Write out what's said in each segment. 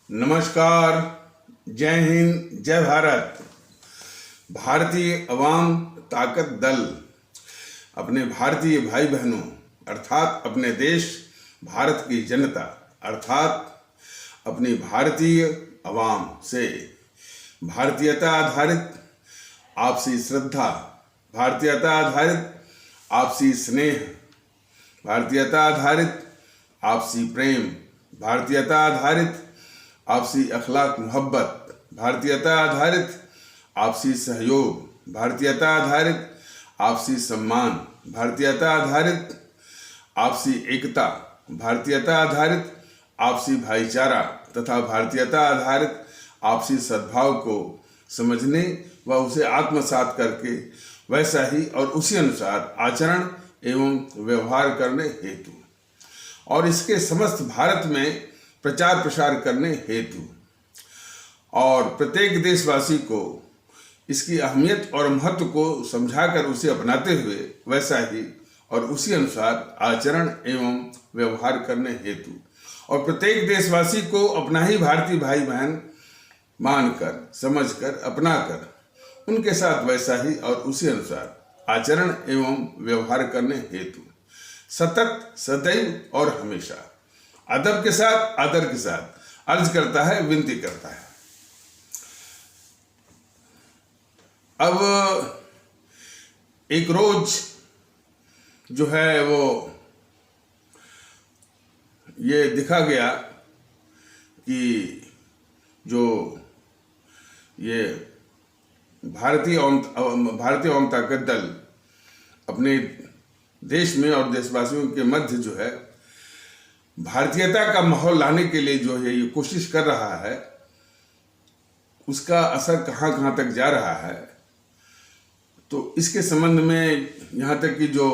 नमस्कार। जय हिंद, जय भारत। भारतीय अवाम ताकत दल अपने भारतीय भाई बहनों अर्थात अपने देश भारत की जनता अर्थात अपनी भारतीय अवाम से भारतीयता आधारित आपसी श्रद्धा, भारतीयता आधारित आपसी स्नेह, भारतीयता आधारित आपसी प्रेम, भारतीयता आधारित आपसी अखलाक मोहब्बत, भारतीयता आधारित आपसी सहयोग, भारतीयता आधारित आपसी सम्मान, भारतीयता आधारित आपसी एकता, भारतीयता आधारित आपसी भाईचारा तथा भारतीयता आधारित आपसी सद्भाव को समझने व उसे आत्मसात करके वैसा ही और उसी अनुसार आचरण एवं व्यवहार करने हेतु और इसके समस्त भारत में प्रचार प्रसार करने हेतु और प्रत्येक देशवासी को इसकी अहमियत और महत्व को समझाकर उसे अपनाते हुए वैसा ही और उसी अनुसार आचरण एवं व्यवहार करने हेतु और प्रत्येक देशवासी को अपना ही भारतीय भाई बहन मानकर, समझकर, अपनाकर उनके साथ वैसा ही और उसी अनुसार आचरण एवं व्यवहार करने हेतु सतत, सदैव और हमेशा अदब के साथ, आदर के साथ अर्ज करता है, विनती करता है। अब एक रोज जो है वो ये दिखा गया कि जो ये भारतीय अवाम ताकत दल अपने देश में और देशवासियों के मध्य जो है भारतीयता का माहौल लाने के लिए जो है ये कोशिश कर रहा है, उसका असर कहाँ कहाँ तक जा रहा है। तो इसके संबंध में यहाँ तक कि जो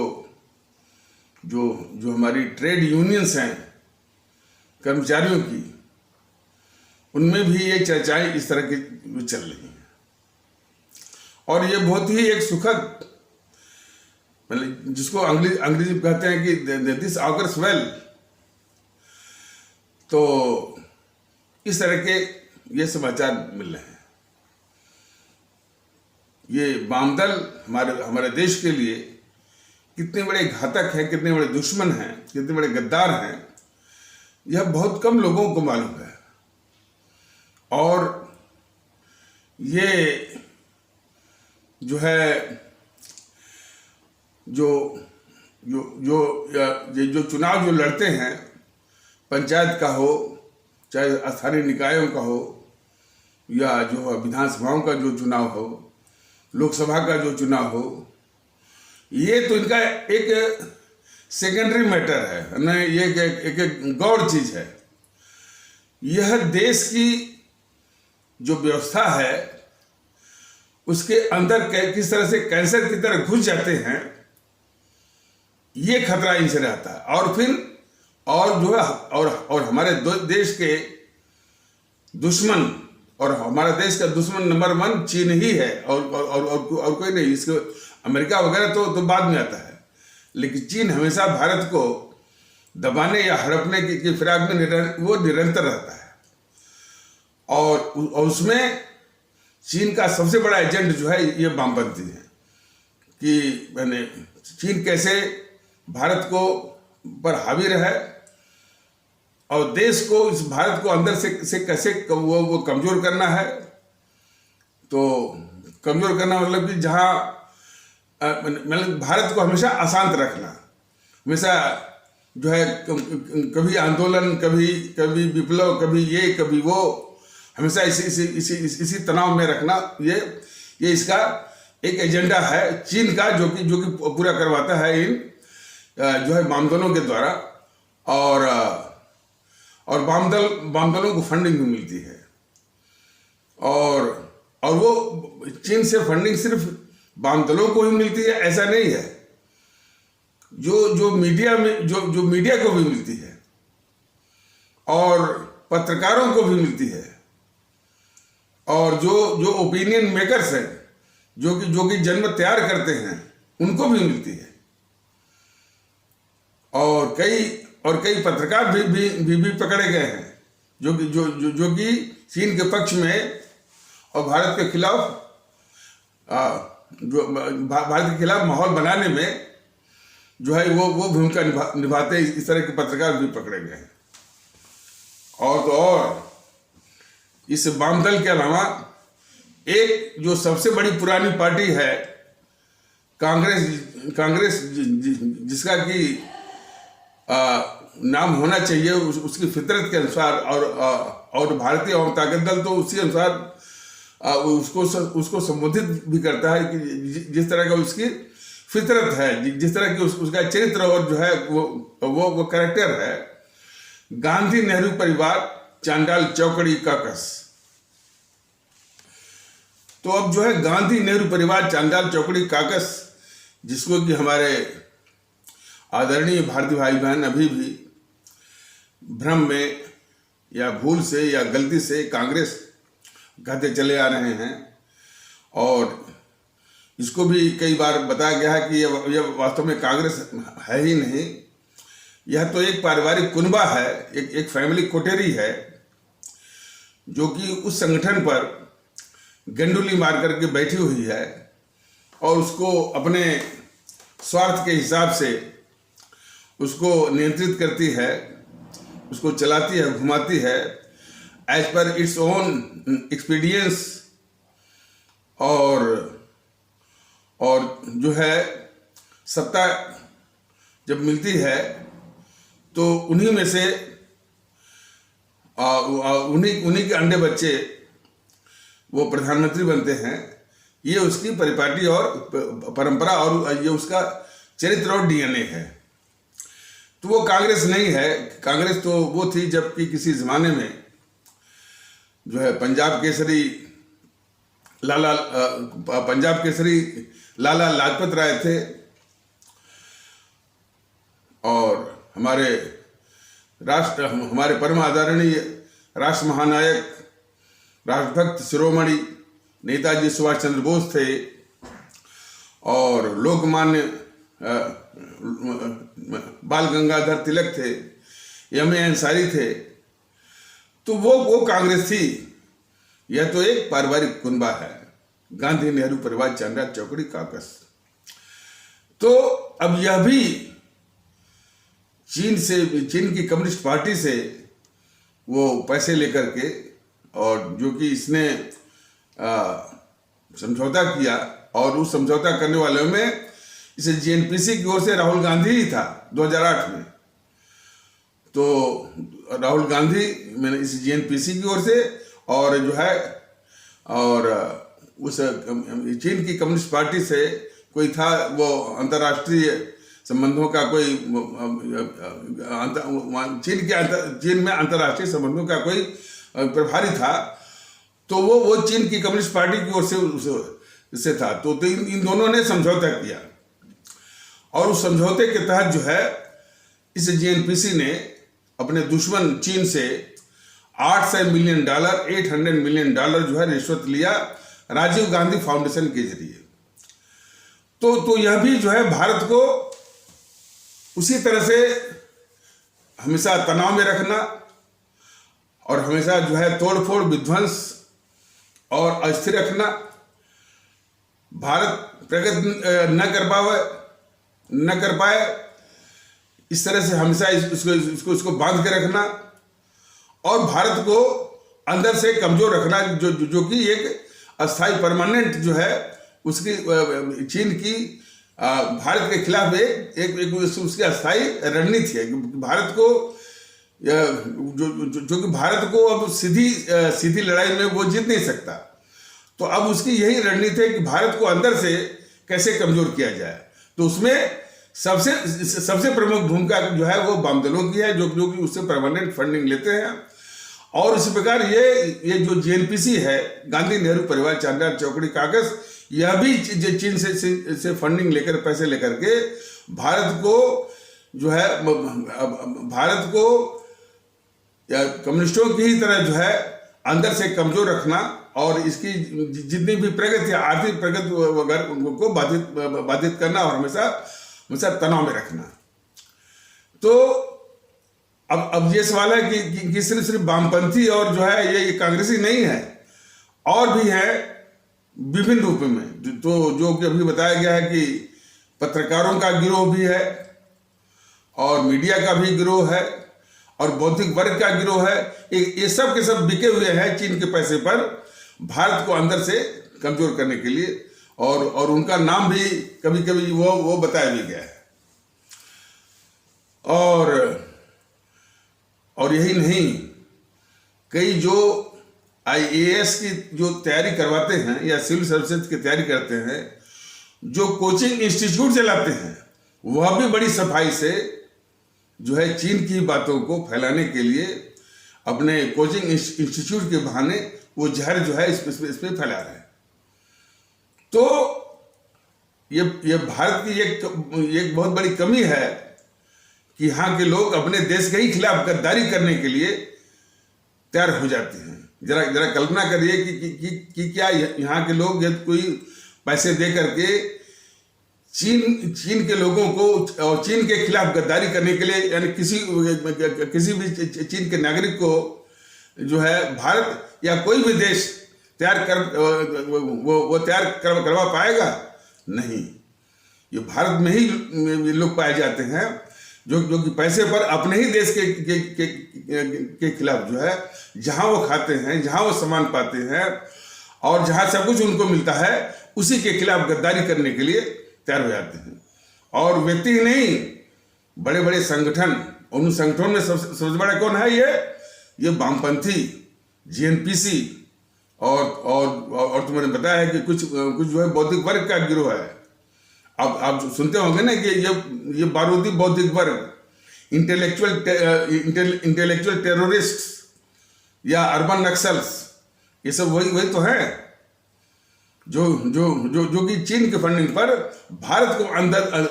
जो जो हमारी ट्रेड यूनियंस हैं कर्मचारियों की, उनमें भी ये चर्चाएं इस तरह की चल रही हैं और ये बहुत ही एक सुखद, मतलब जिसको अंग्रेजी में कहते हैं कि दिस ऑगर्स वेल। तो इस तरह के ये समाचार मिल रहे हैं। ये वामदल हमारे देश के लिए कितने बड़े घातक हैं, कितने बड़े दुश्मन हैं, कितने बड़े गद्दार हैं, यह बहुत कम लोगों को मालूम है। और ये जो है जो चुनाव जो लड़ते हैं, पंचायत का हो चाहे स्थानीय निकायों का हो या जो विधानसभाओं का जो चुनाव हो, लोकसभा का जो चुनाव हो, ये तो इनका एक सेकेंडरी मैटर है ना, ये एक गौर चीज है। यह देश की जो व्यवस्था है उसके अंदर किस तरह से कैंसर की तरह घुस जाते हैं, ये खतरा इनसे रहता है। और फिर और जो है और हमारे देश के दुश्मन और हमारा देश का दुश्मन नंबर 1 चीन ही है और कोई नहीं। इसको अमेरिका वगैरह तो बाद में आता है, लेकिन चीन हमेशा भारत को दबाने या हड़पने की फिराक में वो निरंतर रहता है। और उसमें चीन का सबसे बड़ा एजेंट जो है ये वामपंथी है कि मैंने चीन कैसे भारत को पर हावी रहे और देश को, इस भारत को अंदर से कैसे वो कमजोर करना है। तो कमजोर करना मतलब कि जहाँ मतलब भारत को हमेशा अशांत रखना, हमेशा जो है कभी आंदोलन, कभी विप्लव, कभी ये कभी वो, हमेशा इसी तनाव में रखना, ये इसका एक एजेंडा है चीन का, जो कि पूरा करवाता है इन जो है वामदलों के द्वारा। और वामदलों को फंडिंग भी मिलती है और वो चीन से फंडिंग सिर्फ वामदलों को ही मिलती है ऐसा नहीं है, जो मीडिया में जो मीडिया को भी मिलती है और पत्रकारों को भी मिलती है और जो ओपिनियन मेकर्स हैं, जो कि जनमत तैयार करते हैं, उनको भी मिलती है। और कई पत्रकार भी पकड़े गए हैं जो कि चीन के पक्ष में और भारत के खिलाफ भारत के खिलाफ माहौल बनाने में जो है वो भूमिका निभाते इस तरह के पत्रकार भी पकड़े गए हैं। और तो और इस वाम दल के अलावा एक जो सबसे बड़ी पुरानी पार्टी है कांग्रेस जिसका कि नाम होना चाहिए उसकी फितरत के अनुसार, और भारतीय अवाम ताकत दल तो उसी अनुसार उसको संबोधित भी करता है कि जिस तरह का उसकी फितरत है, जिस तरह की उसका चरित्र और जो है वो कैरेक्टर है। गांधी नेहरू परिवार चांडाल चौकड़ी काकस। तो अब जो है गांधी नेहरू परिवार चांडाल चौकड़ी काकस, जिसको कि हमारे आदरणीय भारतीय भाई बहन अभी भी भ्रम में या भूल से या गलती से कांग्रेस कहते चले आ रहे हैं, और इसको भी कई बार बताया गया है कि यह वास्तव में कांग्रेस है ही नहीं, यह तो एक पारिवारिक कुनबा है, एक फैमिली कोटेरी है, जो कि उस संगठन पर गंडुली मार करके बैठी हुई है और उसको अपने स्वार्थ के हिसाब से उसको नियंत्रित करती है, उसको चलाती है, घुमाती है एज पर इट्स ओन एक्सपीडियंस। और जो है सत्ता जब मिलती है तो उन्हीं में से उन्हीं के अंडे बच्चे वो प्रधानमंत्री बनते हैं। ये उसकी परिपाटी और परंपरा और ये उसका चरित्र और डीएनए है। तो वो कांग्रेस नहीं है। कांग्रेस तो वो थी जबकि किसी जमाने में जो है पंजाब केसरी लाला लाजपत राय थे, और हमारे परम आदरणीय राष्ट्र महानायक राष्ट्रभक्त शिरोमणि नेताजी सुभाष चंद्र बोस थे, और लोकमान्य बाल गंगाधर तिलक थे, एम ए अंसारी थे। तो वो कांग्रेस थी। यह तो एक पारिवारिक कुनबा है, गांधी नेहरू परिवार चांडाल चौकड़ी काकस। तो अब यह भी चीन की कम्युनिस्ट पार्टी से वो पैसे लेकर के, और जो कि इसने समझौता किया, और उस समझौता करने वालों में इसे जेएनपीसी की ओर से राहुल गांधी ही था 2008 में। तो राहुल गांधी मैंने इस जेएनपीसी की ओर से, और जो है और उस चीन की कम्युनिस्ट पार्टी से कोई था, वो अंतर्राष्ट्रीय संबंधों का कोई चीन में अंतर्राष्ट्रीय संबंधों का कोई प्रभारी था। तो वो चीन की कम्युनिस्ट पार्टी की ओर से था। तो इन दोनों ने समझौता किया, और उस समझौते के तहत जो है इस जेएनपीसी ने अपने दुश्मन चीन से $800 मिलियन $800 मिलियन जो है रिश्वत लिया राजीव गांधी फाउंडेशन के जरिए। तो यह भी जो है भारत को उसी तरह से हमेशा तनाव में रखना, और हमेशा जो है तोड़फोड़, विध्वंस और अस्थिर रखना। भारत प्रगति न कर पाए, इस तरह से हमेशा इसको बांध के रखना, और भारत को अंदर से कमजोर रखना, जो कि एक अस्थायी परमानेंट जो है उसकी चीन की भारत के खिलाफ एक उसकी अस्थायी रणनीति है। भारत को जो कि भारत को अब सीधी लड़ाई में वो जीत नहीं सकता। तो अब उसकी यही रणनीति है कि भारत को अंदर से कैसे कमजोर किया जाए। तो उसमें सबसे प्रमुख भूमिका जो है वो वाम दलों की है, जो कि उससे परमानेंट फंडिंग लेते हैं। और इसी प्रकार ये जो जेएनपीसी है, गांधी नेहरू परिवार चांडाल चौकड़ी कागज, यह भी चीन से फंडिंग लेकर, पैसे लेकर के भारत को जो है भारत को कम्युनिस्टों की ही तरह जो है अंदर से कमजोर रखना, और इसकी जितनी भी प्रगति, आर्थिक प्रगति वगैरह उनको बाधित करना, और हमेशा तनाव में रखना। तो अब ये सवाल है कि सिर्फ सिर्फ वामपंथी और जो है ये कांग्रेसी नहीं है, और भी है विभिन्न रूप में। तो जो कि अभी बताया गया है कि पत्रकारों का गिरोह भी है, और मीडिया का भी गिरोह है, और बौद्धिक वर्ग का गिरोह है। ये सब के सब बिके हुए हैं चीन के पैसे पर, भारत को अंदर से कमजोर करने के लिए। और उनका नाम भी कभी कभी वो बताया भी गया है। और यही नहीं, कई जो IAS की जो तैयारी करवाते हैं या सिविल सर्विसेज की तैयारी करते हैं, जो कोचिंग इंस्टीट्यूट चलाते हैं, वह भी बड़ी सफाई से जो है चीन की बातों को फैलाने के लिए अपने कोचिंग इंस्टीट्यूट के बहाने वो जहर जो है इस पे फैला रहे हैं। तो ये भारत की एक बहुत बड़ी कमी है कि यहाँ के लोग अपने देश के ही खिलाफ गद्दारी करने के लिए तैयार हो जाते हैं। जरा कल्पना करिए कि क्या यहाँ के लोग यदि कोई पैसे दे करके चीन के लोगों को और चीन के खिलाफ गद्दारी करने के लिए, यानी किसी भी चीन के नागरिक को जो है भारत या कोई भी देश करवा पाएगा? नहीं। ये भारत में ही लोग पाए जाते हैं जो कि पैसे पर अपने ही देश के खिलाफ जो है, जहां वो खाते हैं, जहां वो सामान पाते हैं और जहां सब कुछ उनको मिलता है, उसी के खिलाफ गद्दारी करने के लिए तैयार हो जाते हैं। और व्यक्ति ही नहीं, बड़े बड़े संगठन, उन संगठनों में सबसे बड़ा कौन है? ये वामपंथी GNPC और तुम्हें बताया है कि कुछ जो है बौद्धिक वर्ग का गिरोह है। अब आप सुनते होंगे ना कि ये बारूदी बौद्धिक वर्ग, इंटेलेक्चुअल टेररिस्ट या अर्बन नक्सल्स, ये सब वही तो है जो कि चीन के फंडिंग पर भारत को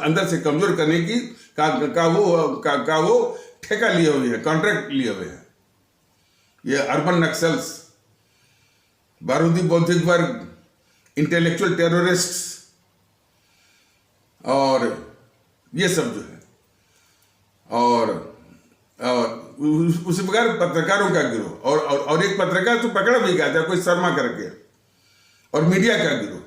अंदर से कमजोर करने की का वो ठेका लिए हुए हैं, कॉन्ट्रैक्ट लिए हुए हैं। ये अर्बन नक्सल्स, बारूदी बौद्धिक वर्ग, इंटेलेक्चुअल टेररिस्ट और ये सब जो है, और उसी प्रकार पत्रकारों का गिरोह, और एक पत्रकार तो पकड़ा भी गया था, कोई शर्मा करके, और मीडिया का गिरोह।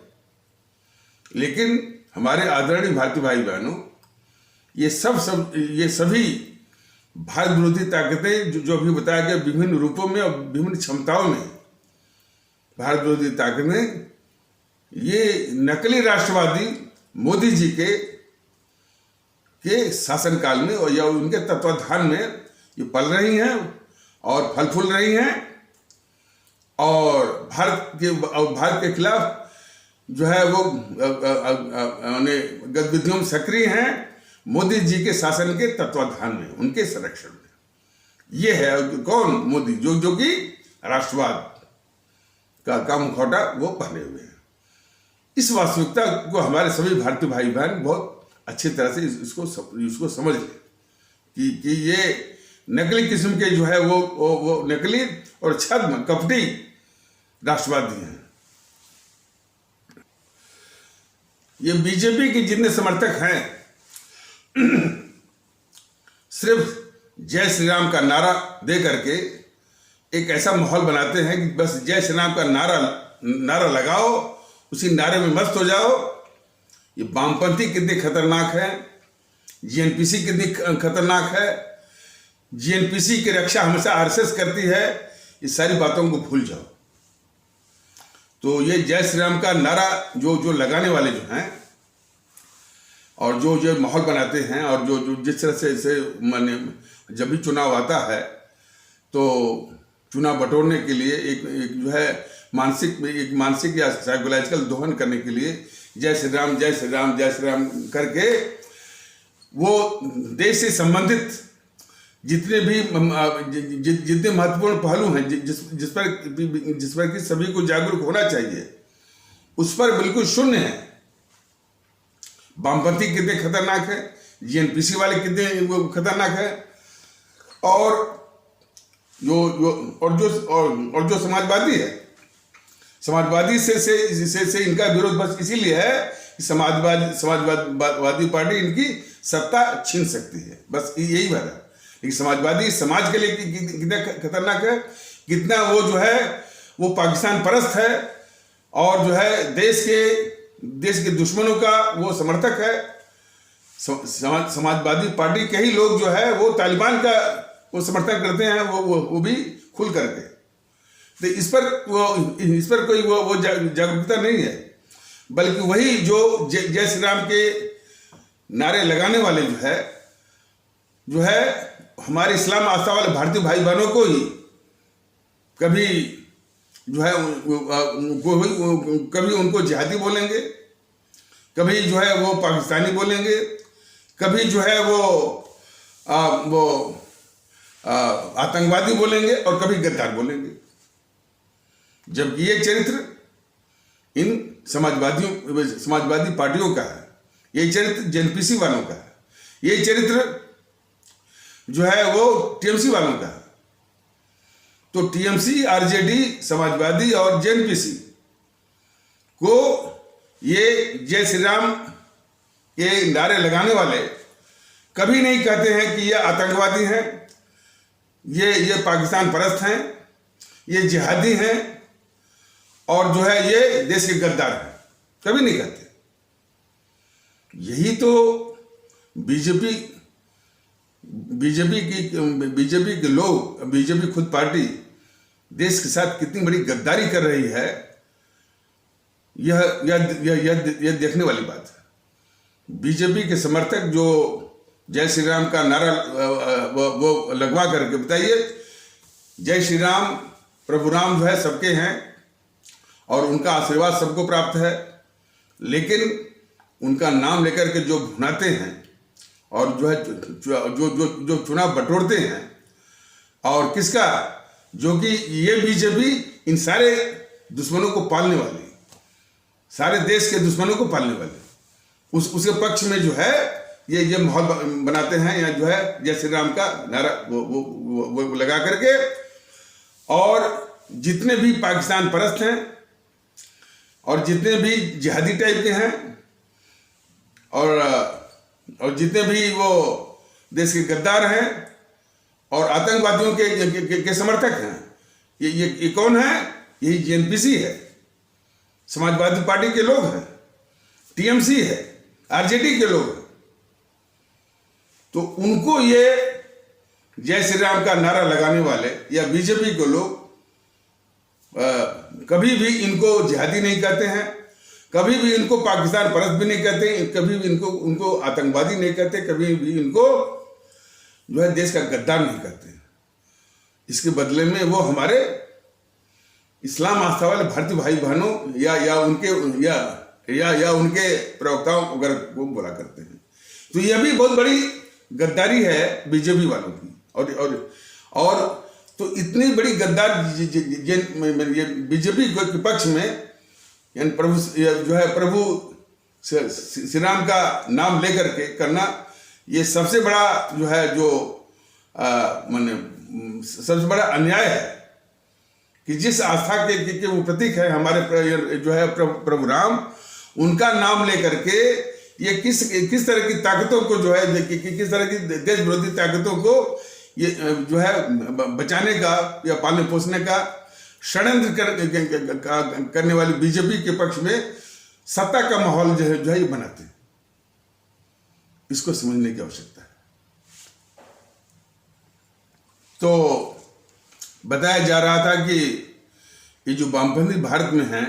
लेकिन हमारे आदरणीय भारतीय भाई बहनों, ये सभी भारत विरोधी ताकतें जो अभी बताया गया विभिन्न रूपों में और विभिन्न क्षमताओं में, भारत विरोधी ताकतें ये नकली राष्ट्रवादी मोदी जी के शासनकाल में और या उनके तत्वाधान में ये पल रही हैं और फल फूल रही हैं, और भारत के खिलाफ जो है वो गतिविधियों में सक्रिय हैं, मोदी जी के शासन के तत्वाधान में, उनके संरक्षण में। ये है कौन? मोदी, जो कि राष्ट्रवाद का मुखौटा वो पहने हुए हैं। इस वास्तविकता को हमारे सभी भारतीय भाई बहन बहुत अच्छी तरह से इसको समझ लें कि ये नकली किस्म के जो है वो नकली और छद्म कपटी राष्ट्रवादी हैं। ये बीजेपी के जितने समर्थक हैं सिर्फ जय श्री राम का नारा दे करके एक ऐसा माहौल बनाते हैं कि बस जय श्री राम का नारा लगाओ, उसी नारे में मस्त हो जाओ। ये वामपंथी कितनी खतरनाक है, GNPC कितनी खतरनाक है, GNPC की रक्षा हमेशा RSS करती है, इस सारी बातों को भूल जाओ। तो ये जय श्री राम का नारा जो लगाने वाले जो हैं और जो माहौल बनाते हैं और जो जिस तरह से माने जब भी चुनाव आता है तो चुनाव बटोरने के लिए एक जो है मानसिक या साइकोलॉजिकल दोहन करने के लिए जय श्री राम जय श्री राम जय श्री राम करके वो देश से संबंधित जितने महत्वपूर्ण पहलू हैं जिस पर कि सभी को जागरूक होना चाहिए, उस पर बिल्कुल शून्य है। वामपंथी कितने खतरनाक है, GNPC वाले कितने वो खतरनाक है, और जो समाजवादी है, समाजवादी से इनका विरोध बस इसीलिए है कि समाजवादी पार्टी इनकी सत्ता छीन सकती है, बस यही बात है। लेकिन समाजवादी समाज के लिए कितना खतरनाक है, कितना वो जो है वो पाकिस्तान परस्त है और जो है देश के दुश्मनों का वो समर्थक है। समाजवादी पार्टी के ही लोग जो है वो तालिबान का वो समर्थन करते हैं, वो भी खुल करके। तो इस पर कोई वो जागरूकता नहीं है, बल्कि वही जो जय श्री राम के नारे लगाने वाले जो है हमारे इस्लाम आस्था वाले भारतीय भाई बहनों को ही कभी जो है कभी उनको जिहादी बोलेंगे, कभी जो है वो पाकिस्तानी बोलेंगे, कभी जो है वो आतंकवादी बोलेंगे और कभी गद्दार बोलेंगे। जबकि ये चरित्र इन समाजवादी पार्टियों का है, ये चरित्र जेएनपीसी वालों का है, ये चरित्र जो है वो टीएमसी वालों का है। तो टीएमसी, आरजेडी, समाजवादी और जेएनपीसी को ये जय श्री राम के नारे लगाने वाले कभी नहीं कहते हैं कि ये आतंकवादी हैं, ये पाकिस्तान परस्त हैं, ये जिहादी हैं और जो है ये देश के गद्दार हैं, कभी नहीं कहते। यही तो बीजेपी के लोग, बीजेपी खुद पार्टी देश के साथ कितनी बड़ी गद्दारी कर रही है, यह देखने वाली बात है। बीजेपी के समर्थक जो जय श्री राम का नारा वो लगवा करके, बताइए जय श्री राम, प्रभु राम जो है सबके हैं और उनका आशीर्वाद सबको प्राप्त है, लेकिन उनका नाम लेकर के जो भुनाते हैं और जो है जो चुनाव बटोरते हैं, और किसका, जो कि ये बीजेपी इन सारे दुश्मनों को पालने वाली, सारे देश के दुश्मनों को पालने वाले, उसके पक्ष में जो है ये माहौल बनाते हैं, या जो है जय श्री राम का नारा वो लगा करके। और जितने भी पाकिस्तान परस्त हैं और जितने भी जिहादी टाइप के हैं और जितने भी वो देश के गद्दार हैं और आतंकवादियों के समर्थक हैं, ये कौन है? यही जेएनपीसी है, समाजवादी पार्टी के लोग हैं, टीएमसी है, आरजेडी के लोग हैं। तो उनको ये जय श्री राम का नारा लगाने वाले या बीजेपी के लोग कभी भी इनको जिहादी नहीं कहते हैं, कभी भी इनको पाकिस्तान परस्त भी नहीं कहते, कभी भी उनको आतंकवादी नहीं कहते, कभी भी इनको जो है देश का गद्दार नहीं कहते। इसके बदले में वो हमारे इस्लाम आस्था वाले भारतीय भाई बहनों या उनके प्रवक्ताओं वगैरह को बोला करते हैं। तो यह भी बहुत बड़ी गद्दारी है बीजेपी वालों की। और तो इतनी बड़ी गद्दार बीजेपी के पक्ष में, यानी प्रभु श्री राम का नाम लेकर के करना, ये सबसे बड़ा जो है सबसे बड़ा अन्याय है कि जिस आस्था के वो प्रतीक है हमारे जो है प्रभु राम, उनका नाम लेकर के ये किस तरह की ताकतों को जो है किस तरह की देश विरोधी ताकतों को ये जो है बचाने का या पालने पोसने का षड्यंत्र करने वाली बीजेपी के पक्ष में सत्ता का माहौल जो है ये बनाते हैं। इसको समझने की आवश्यकता है। तो बताया जा रहा था कि ये जो वामपंथी भारत में हैं,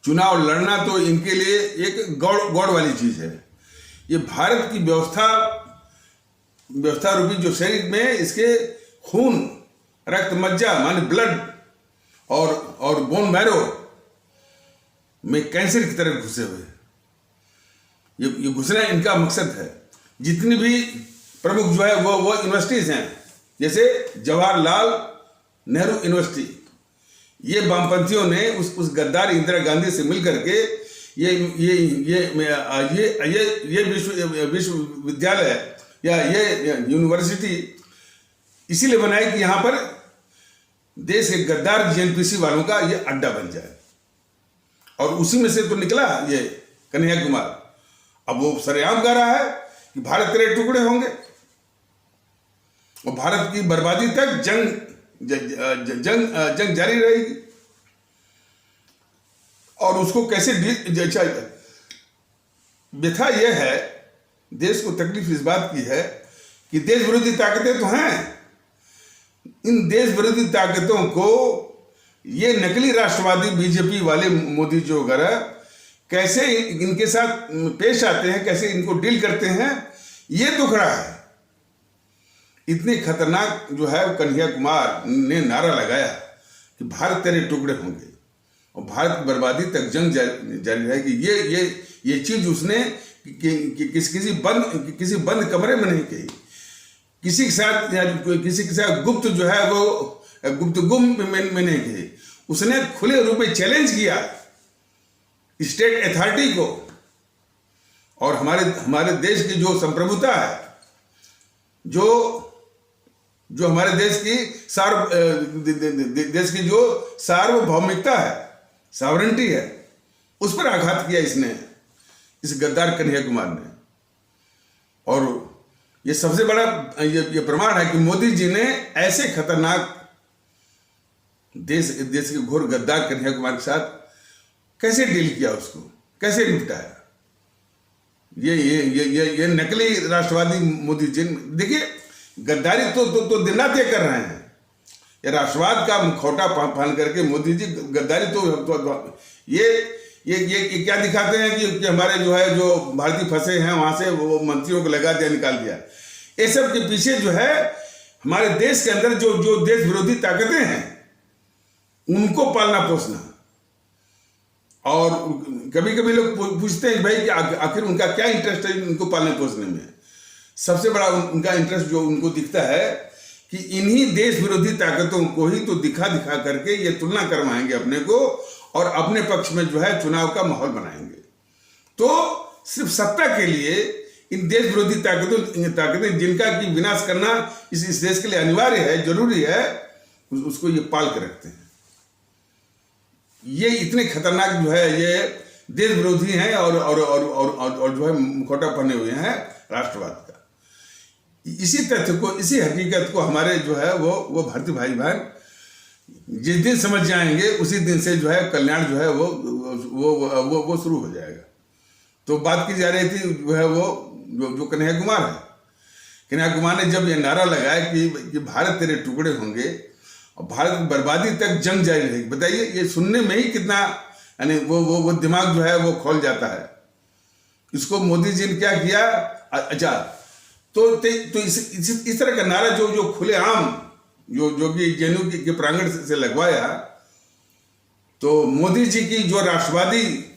चुनाव लड़ना तो इनके लिए एक गौड़ वाली चीज है। ये भारत की व्यवस्था रूपी जो शरीर में इसके खून, रक्त मज्जा माने ब्लड और बोन मैरो में कैंसर की तरह घुसे हुए, ये घुसना इनका मकसद है। जितनी भी प्रमुख जो है वो यूनिवर्सिटीज हैं, जैसे जवाहरलाल नेहरू यूनिवर्सिटी, ये वामपंथियों ने उस गद्दार इंदिरा गांधी से मिलकर के ये विश्वविद्यालय या ये यूनिवर्सिटी इसीलिए बनाई कि यहां पर देश के गद्दार जेएनपीसी वालों का ये अड्डा बन जाए। और उसी में से तो निकला ये कन्हैया कुमार। अब वो सरेआम कह रहा है कि भारत तेरे टुकड़े होंगे। और भारत की बर्बादी तक जंग जारी रहेगी। और उसको कैसे व्यथा यह है, देश को तकलीफ इस बात की है कि देश विरोधी ताकतें तो हैं, इन देश विरोधी ताकतों को ये नकली राष्ट्रवादी बीजेपी वाले मोदी जो वगैरह कैसे इनके साथ पेश आते हैं, कैसे इनको डील करते हैं, ये दुख रहा है। इतने खतरनाक जो है कन्हैया कुमार ने नारा लगाया कि भारत तेरे टुकड़े होंगे और भारत की बर्बादी तक जंग जारी रहेगी। ये चीज उसने किसी बंद कमरे में नहीं कही, किसी के साथ गुप्त जो है वो गुप्तगु में नहीं कही। उसने खुले रूप में चैलेंज किया स्टेट अथॉरिटी को और हमारे देश की जो संप्रभुता है, जो हमारे देश की जो सार्वभौमिकता है, सॉवरेंटी है, उस पर आघात किया इसने, इस गद्दार कन्हैया कुमार ने। और ये सबसे बड़ा ये प्रमाण है कि मोदी जी ने ऐसे खतरनाक देश के घोर गद्दार कन्हैया कुमार के साथ कैसे डील किया, उसको कैसे निपटाया। ये नकली राष्ट्रवादी मोदी जी, देखिए गद्दारी तो दिन रात ये कर रहे हैं। ये राष्ट्रवाद का मुखौटा पहन करके मोदी जी गद्दारी तो ये क्या दिखाते हैं कि हमारे जो भारतीय फंसे हैं वहां से वो मंत्रियों को लगा दिया, निकाल दिया। ये सब के पीछे जो है हमारे देश के अंदर जो देश विरोधी ताकतें हैं उनको पालना पोसना। और कभी कभी लोग पूछते हैं भाई कि आखिर उनका क्या इंटरेस्ट है उनको पालने पोसने में। सबसे बड़ा उनका इंटरेस्ट जो उनको दिखता है कि इन्हीं देश विरोधी ताकतों को ही तो दिखा करके ये तुलना करवाएंगे अपने को और अपने पक्ष में जो है चुनाव का माहौल बनाएंगे। तो सिर्फ सत्ता के लिए इन देश विरोधी ताकतें जिनका की विनाश करना इस देश के लिए अनिवार्य है, जरूरी है, उसको ये पाल के रखते हैं। ये इतने खतरनाक जो है ये देश विरोधी हैं और जो है मुखौटा पहने हुए हैं राष्ट्रवाद का। इसी तथ्य को, इसी हकीकत को हमारे जो है वो भारतीय भाई बहन जिस दिन समझ जाएंगे उसी दिन से जो है कल्याण जो है वो शुरू हो जाएगा। तो बात की जा रही थी जो है वो जो कन्हैया कुमार है। कन्हैया कुमार ने जब ये नारा लगाया कि भारत तेरे टुकड़े होंगे और भारत की बर्बादी तक जंग जारी रहेगी, बताइए ये सुनने में ही कितना यानी वो दिमाग जो है वो खोल जाता है। इसको मोदी जी ने क्या किया, अच्छा तो इस तरह का नारा जो खुलेआम जो कि जेएनयू के प्रांगण से लगवाया, तो मोदी जी की जो राष्ट्रवादी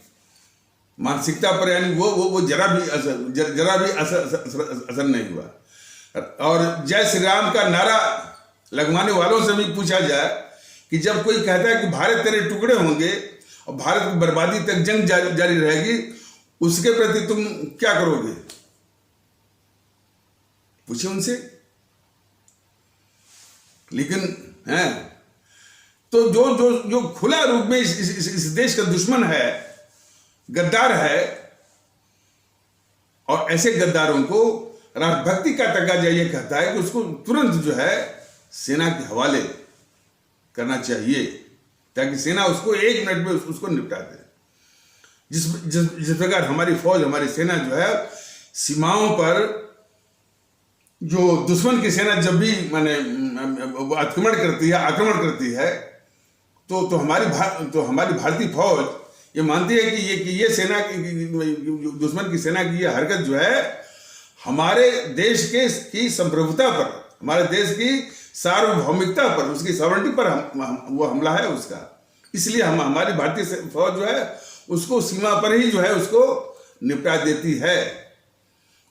मानसिकता पर यानी वो जरा भी असर नहीं हुआ। और जय श्री राम का नारा लगवाने वालों से भी पूछा जाए कि जब कोई कहता है कि भारत तेरे टुकड़े होंगे और भारत की बर्बादी तक जंग जारी रहेगी, उसके प्रति तुम क्या करोगे, पूछिए उनसे। लेकिन है तो जो खुला रूप में इस देश का दुश्मन है, गद्दार है, और ऐसे गद्दारों को राष्ट्रभक्ति का तकाजा ये कहता है कि उसको तुरंत जो है सेना के हवाले करना चाहिए ताकि सेना उसको 1 मिनट में उसको निपटा दे। जिस प्रकार हमारी फौज, हमारी सेना जो है सीमाओं पर जो दुश्मन की सेना जब भी माने आक्रमण करती है तो हमारी भारतीय फौज ये मानती है कि ये सेना दुश्मन की सेना की ये हरकत जो है हमारे देश की संप्रभुता पर, हमारे देश की सार्वभौमिकता पर, उसकी सॉवरेंटी पर वो हमला है उसका। इसलिए हमारी भारतीय फौज जो है उसको सीमा पर ही जो है उसको निपटा देती है।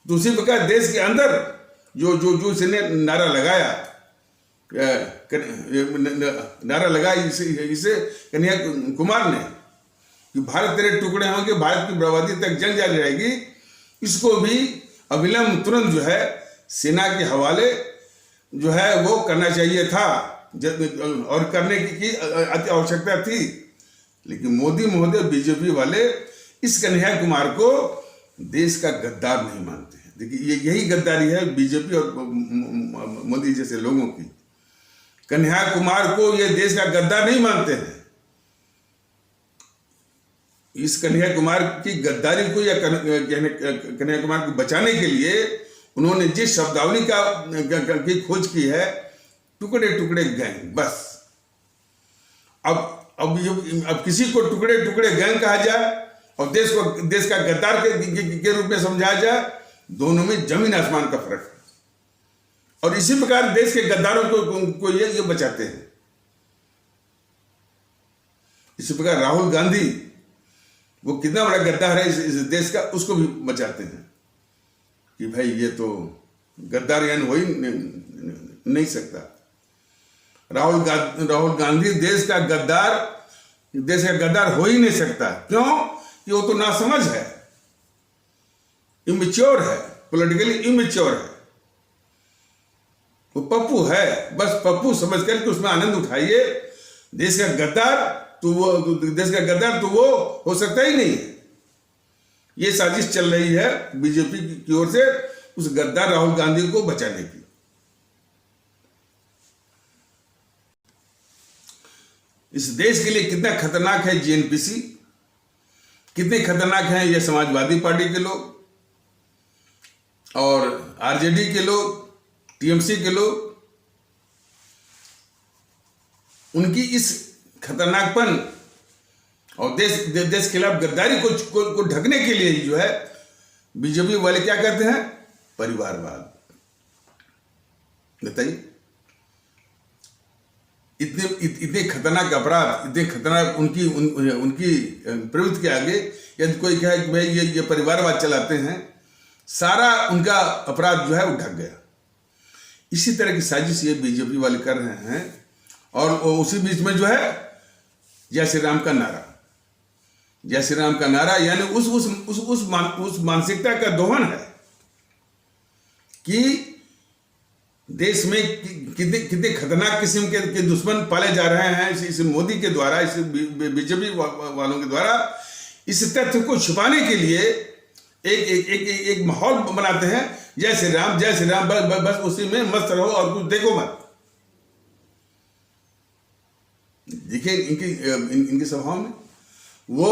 दूसरी प्रकार देश के अंदर जो इसने नारा लगाया इसे कन्हैया कुमार ने कि भारत तेरे टुकड़े होंगे, भारत की बर्बादी तक जंग जारी रहेगी, इसको भी अविलंब तुरंत जो है सेना के हवाले जो है वो करना चाहिए था और करने की अति आवश्यकता थी। लेकिन मोदी महोदय, बीजेपी वाले इस कन्हैया कुमार को देश का गद्दार नहीं मानते हैं, देखिए यही गद्दारी है बीजेपी और मोदी जैसे लोगों की। कन्हैया को ये देश का गद्दार नहीं मानते हैं। इस कन्हैया की गद्दारी को या कन्हैया को बचाने के लिए उन्होंने जिस शब्दावली की खोज की है, टुकड़े टुकड़े गैंग, बस। अब किसी को टुकड़े टुकड़े गैंग कहा जाए और देश का गद्दार के रूप में समझाया जाए, दोनों में जमीन आसमान का फर्क है। और इसी प्रकार देश के गद्दारों को ये बचाते हैं। इसी प्रकार राहुल गांधी, वो कितना बड़ा गद्दार है इस देश का, उसको भी बचाते हैं कि भाई ये तो गद्दार यानी हो ही नहीं सकता। राहुल गांधी देश का गद्दार हो ही नहीं सकता। क्यों? कि वो तो नासमझ है, इमेच्योर है, पॉलिटिकली इमेच्योर है, वो पप्पू है। बस पप्पू समझ करके उसमें आनंद उठाइए। देश का गद्दार तो वो हो सकता ही नहीं है। ये साजिश चल रही है बीजेपी की ओर से उस गद्दार राहुल गांधी को बचाने की। इस देश के लिए कितना खतरनाक है जेएनपीसी, कितने खतरनाक हैं ये समाजवादी पार्टी के लोग और आरजेडी के लोग, टीएमसी के लोग। उनकी इस खतरनाकपन और देश के खिलाफ गद्दारी को ढकने के लिए जो है बीजेपी वाले क्या कहते हैं? परिवारवाद। बताइए, इतने खतरनाक अपराध, इतने खतरनाक उनकी प्रवृत्ति के आगे यदि कोई कहे कि भाई ये परिवारवाद चलाते हैं, सारा उनका अपराध जो है वो ढक गया। इसी तरह की साजिश ये बीजेपी वाले कर रहे हैं। और उसी बीच में जो है जय श्री राम का नारा, जय श्री राम का नारा यानी उस मानसिकता का दोहन है कि देश में कितने खतरनाक किस्म के दुश्मन पाले जा रहे हैं इस मोदी के द्वारा, इस बीजेपी वालों के द्वारा। इस तथ्य को छुपाने के लिए एक माहौल बनाते हैं, जय श्री राम, बस उसी में मस्त रहो और कुछ देखो मत। देखिए इनकी सभाओं में वो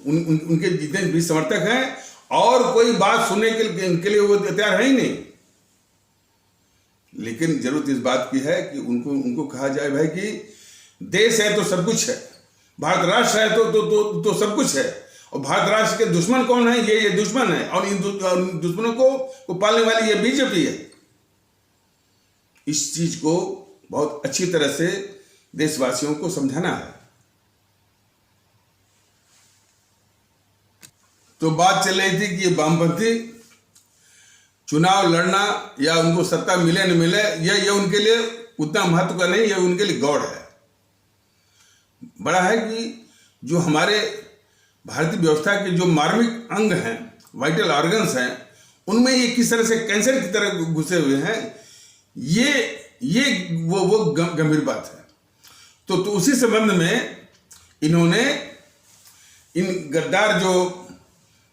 उनके जितने भी समर्थक हैं और कोई बात सुनने के लिए वो तैयार है ही नहीं। लेकिन जरूरत इस बात की है कि उनको कहा जाए भाई कि देश है तो सब कुछ है, भारत राष्ट्र है तो सब कुछ है। और भारत राष्ट्र के दुश्मन कौन है? ये दुश्मन है और इन दुश्मनों को पालने वाली ये बीजेपी है। इस चीज को बहुत अच्छी तरह से देशवासियों को समझाना है। तो बात चल रही थी कि ये वामपंथी चुनाव लड़ना या उनको सत्ता मिले न मिले ये उनके लिए उतना महत्व का नहीं, ये उनके लिए गौड़ है। बड़ा है कि जो हमारे भारतीय व्यवस्था के जो मार्मिक अंग हैं, वाइटल ऑर्गन्स हैं, उनमें ये किस तरह से कैंसर की तरह घुसे हुए हैं, ये वो गंभीर बात है। तो उसी संबंध में इन्होंने इन गद्दार जो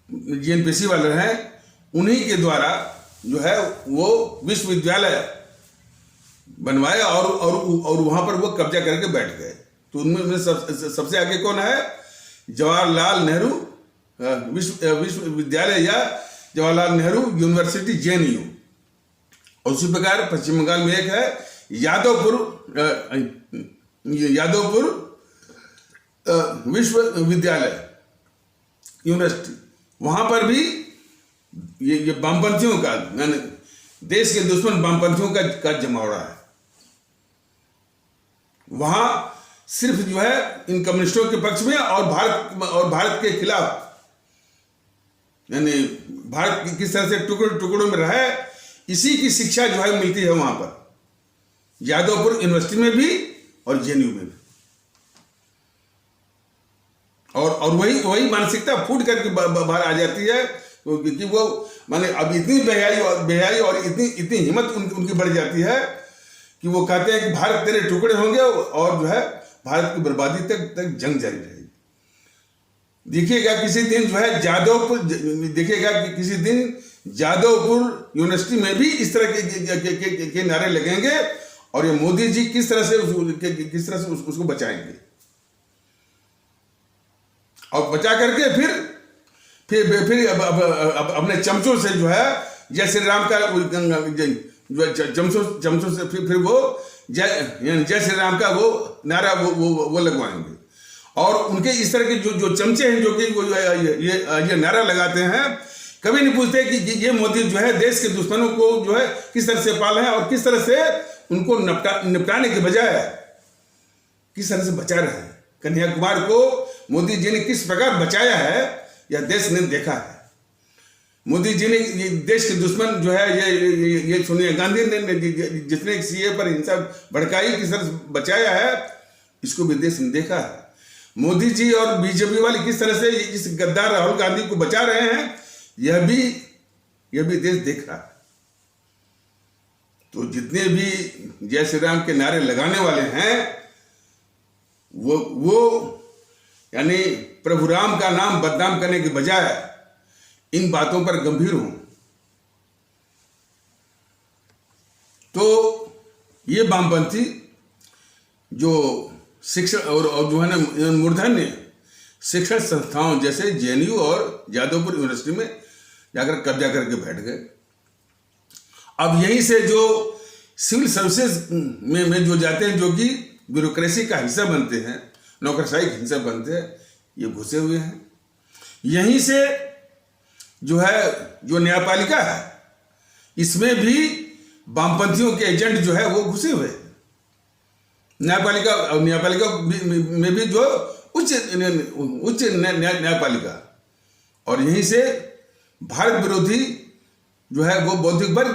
जेएनपीसी वाले हैं उन्हीं के द्वारा जो है वो विश्वविद्यालय बनवाया और वहां पर वो कब्जा करके बैठ गए। तो उनमें सबसे आगे कौन है? जवाहरलाल नेहरू विश्वविद्यालय या जवाहरलाल नेहरू यूनिवर्सिटी जेएनयू। और उसी प्रकार पश्चिम बंगाल में एक है यादवपुर विश्वविद्यालय यूनिवर्सिटी। वहां पर भी ये वामपंथियों का, देश के दुश्मन वामपंथियों का जमावड़ा है। वहां सिर्फ जो है इन कम्युनिस्टों के पक्ष में और भारत के खिलाफ, यानी भारत किस तरह से टुकड़ों में रहा है, इसी की शिक्षा जो है मिलती है वहां पर, यादवपुर यूनिवर्सिटी में भी और जेएनयू में भी। और वही मानसिकता फूट करके बाहर आ जाती है क्योंकि वो माने अब इतनी बेहयाई और इतनी हिम्मत उनकी बढ़ जाती है कि वो कहते हैं कि भारत तेरे टुकड़े होंगे और जो है भारत की बर्बादी तक जंग जारी रहेगी। देखिएगा किसी दिन जो है देखिएगा कि किसी दिन जादवपुर यूनिवर्सिटी में भी इस तरह के नारे लगेंगे और ये मोदी जी किस तरह से उसको बचाएंगे और बचा करके फिर अपने चमचों से जो है जय श्री राम का चमचों से फिर वो जय श्री राम का वो नारा वो लगवाएंगे। और उनके इस तरह के जो चमचे हैं जो कि वो ये नारा लगाते हैं, कभी नहीं पूछते कि ये मोदी जो है देश के दुश्मनों को जो है किस तरह से पाले हैं और किस तरह से उनको निपटाने के बजाय किस तरह से बचा रहे हैं। कन्याकुमारी को मोदी जी ने किस प्रकार बचाया है यह देश ने देखा है। मोदी जी ने ये देश के दुश्मन जो है ये सोनिया गांधी ने जितने सीए पर हिंसा भड़काई किस तरह से बचाया है, इसको भी देश ने देखा है। मोदी जी और बीजेपी वाले किस तरह से इस गद्दार राहुल गांधी को बचा रहे हैं, यह भी देश देख रहा है। तो जितने भी जय श्री राम के नारे लगाने वाले हैं वो यानी प्रभु राम का नाम बदनाम करने के बजाय इन बातों पर गंभीर हों। तो ये वामपंथी जो शिक्षण और जो है ना मूर्धन्य शिक्षण संस्थाओं जैसे जेएनयू और जादवपुर यूनिवर्सिटी में जाकर कब्जा करके बैठ गए। अब यहीं से जो सिविल सर्विसेज में जो जाते हैं, जो कि ब्यूरोक्रेसी का हिस्सा बनते हैं, नौकरशाही का हिस्सा बनते हैं, ये घुसे हुए हैं। यहीं से जो है जो न्यायपालिका है, इसमें भी वामपंथियों के एजेंट जो है वो घुसे हुए हैं। न्यायपालिका में भी जो उच्च न्यायपालिका, और यहीं से भारत विरोधी जो है वो बौद्धिक वर्ग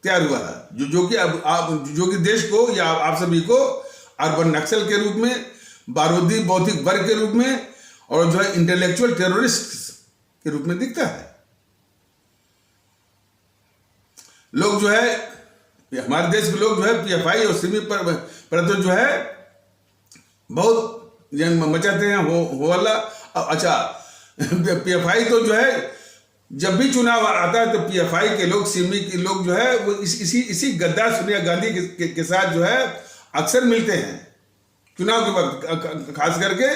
तैयार हुआ है, जो कि देश को या आप सभी को अर्बन नक्सल के रूप में, बारूदी बौद्धिक वर्ग के रूप में और जो है इंटेलेक्चुअल टेररिस्ट के रूप में दिखता है। लोग जो है हमारे देश के लोग जो है पीएफआई और सिमी पर तो जो है बहुत मचाते हैं हो वाला। अच्छा, पीएफआई तो जो है जब भी चुनाव आता है तो पीएफआई के लोग, सिमी के लोग जो है वो इसी गद्दार सोनिया गांधी के साथ जो है अक्सर मिलते हैं चुनाव के वक्त। खास करके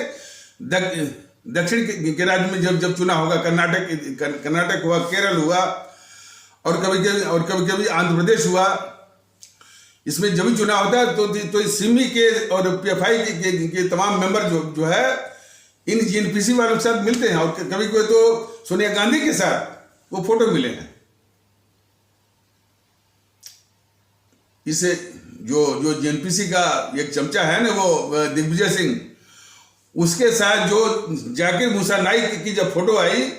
दक्षिण के राज्य में जब चुनाव होगा, कर्नाटक हुआ, केरल हुआ और कभी कभी आंध्र प्रदेश हुआ, इसमें जब भी चुनाव होता है तो सिमी के और पीएफआई के तमाम मेंबर जो है इन जीएनपीसी वालों के साथ मिलते हैं। और कभी कोई तो सोनिया गांधी के साथ वो फोटो मिले हैं। इसे जो जीएनपीसी का एक चमचा है ना, वो दिग्विजय सिंह, उसके साथ जो जाकिर मूसा नाइक की जब फोटो आई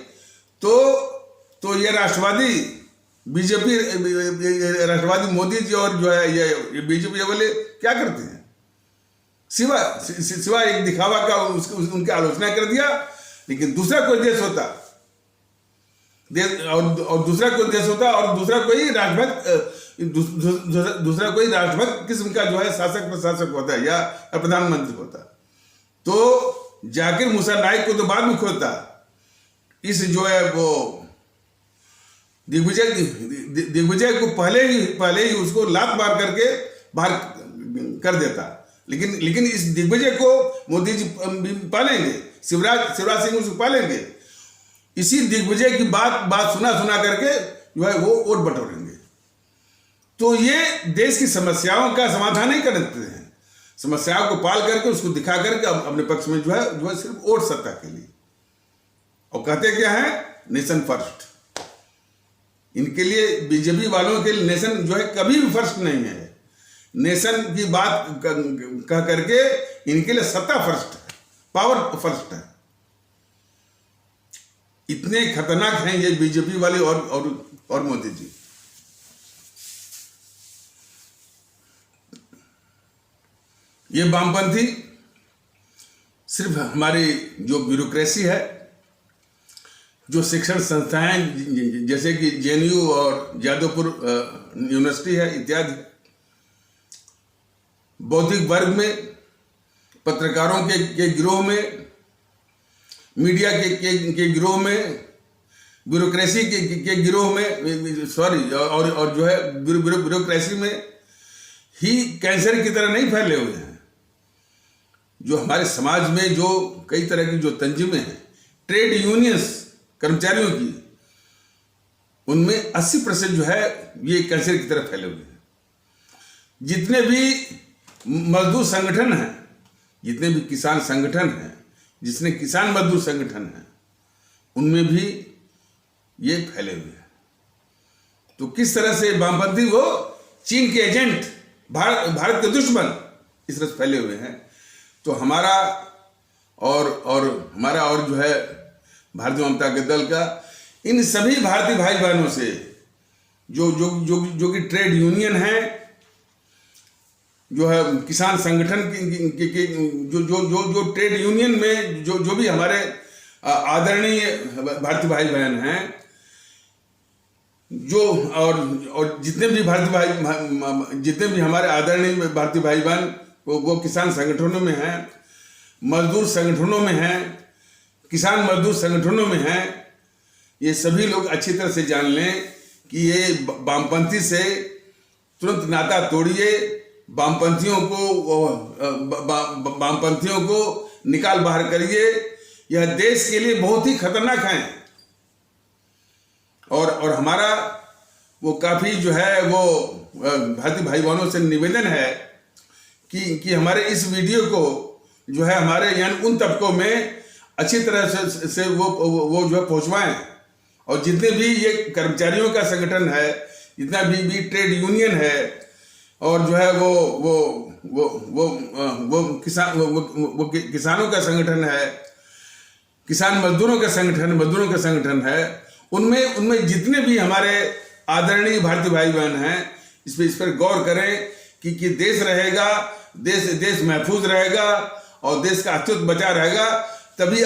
तो ये राष्ट्रवादी बीजेपी, राष्ट्रवादी मोदी जी और जो है ये बीजेपी वाले क्या करते हैं, सिवा एक दिखावा का उनकी आलोचना कर दिया। लेकिन दूसरा कोई देश होता और दूसरा कोई देश होता और दूसरा कोई राष्ट्रभक्त किस्म का जो है शासक प्रशासक होता है या प्रधानमंत्री होता, तो जाकिर मूसा नाइक को तो बाद में खोजता। इस जो है वो दिग्विजय को पहले ही उसको लात मार करके बाहर कर देता। लेकिन इस दिग्विजय को मोदी जी पालेंगे, शिवराज सिंह उसको पालेंगे। इसी दिग्विजय की बात सुना करके जो है वो वोट बटोरेंगे। तो ये देश की समस्याओं का समाधान नहीं करते हैं, समस्याओं को पाल करके उसको दिखा करके अपने पक्ष में जो है सिर्फ वोट सत्ता के लिए। और कहते क्या है, नेशन फर्स्ट। इनके लिए, बीजेपी वालों के लिए नेशन जो है कभी भी फर्स्ट नहीं है। नेशन की बात कह करके इनके लिए सत्ता फर्स्ट है, पावर फर्स्ट है। इतने खतरनाक हैं ये बीजेपी वाले और मोदी जी। ये वामपंथी सिर्फ हमारी जो ब्यूरोक्रेसी है, जो शिक्षण संस्थाएं जैसे कि जेएनयू और जादवपुर यूनिवर्सिटी है इत्यादि, बौद्धिक वर्ग में, पत्रकारों के गिरोह में, मीडिया के गिरोह में, ब्यूरोक्रेसी के गिरोह में, सॉरी, और जो है ब्यूरोक्रेसी में ही कैंसर की तरह नहीं फैले हुए हैं। जो हमारे समाज में जो कई तरह की जो तंजीमें हैं, ट्रेड यूनियंस कर्मचारियों की, उनमें 80% जो है ये कैंसर की तरह फैले हुए हैं। जितने भी मजदूर संगठन हैं, जितने भी किसान संगठन हैं, जितने किसान मजदूर संगठन हैं, उनमें भी ये फैले हुए हैं। तो किस तरह से वामपंथी, वो चीन के एजेंट, भारत के दुश्मन, इस तरह से फैले हुए हैं। तो हमारा और हमारा और जो है भारतीय जनता दल का इन सभी भारतीय भाई बहनों से, जो कि ट्रेड यूनियन है, जो है किसान संगठन की जो ट्रेड यूनियन में जो भी हमारे आदरणीय भारतीय भाई बहन हैं, जो और जितने भी जितने भी हमारे आदरणीय भारतीय भाई बहन वो किसान संगठनों में हैं, मजदूर संगठनों में हैं, किसान मजदूर संगठनों में हैं, ये सभी लोग अच्छी तरह से जान लें कि ये वामपंथी से तुरंत नाता तोड़िए। वामपंथियों को निकाल बाहर करिए। यह देश के लिए बहुत ही खतरनाक है। और हमारा वो काफी जो है वो भारतीय भाई बहनों से निवेदन है कि हमारे इस वीडियो को जो है हमारे यानी उन तबकों में अच्छी तरह से वो जो है पहुंचवाएं। और जितने भी ये कर्मचारियों का संगठन है, जितना भी ट्रेड यूनियन है, और जो है वो किसानों का संगठन है, किसान मजदूरों का संगठन है, उनमें जितने भी हमारे आदरणीय भारतीय भाई बहन हैं, इस पर गौर करें कि देश रहेगा, देश महफूज रहेगा और देश का अस्तित्व बचा रहेगा, तभी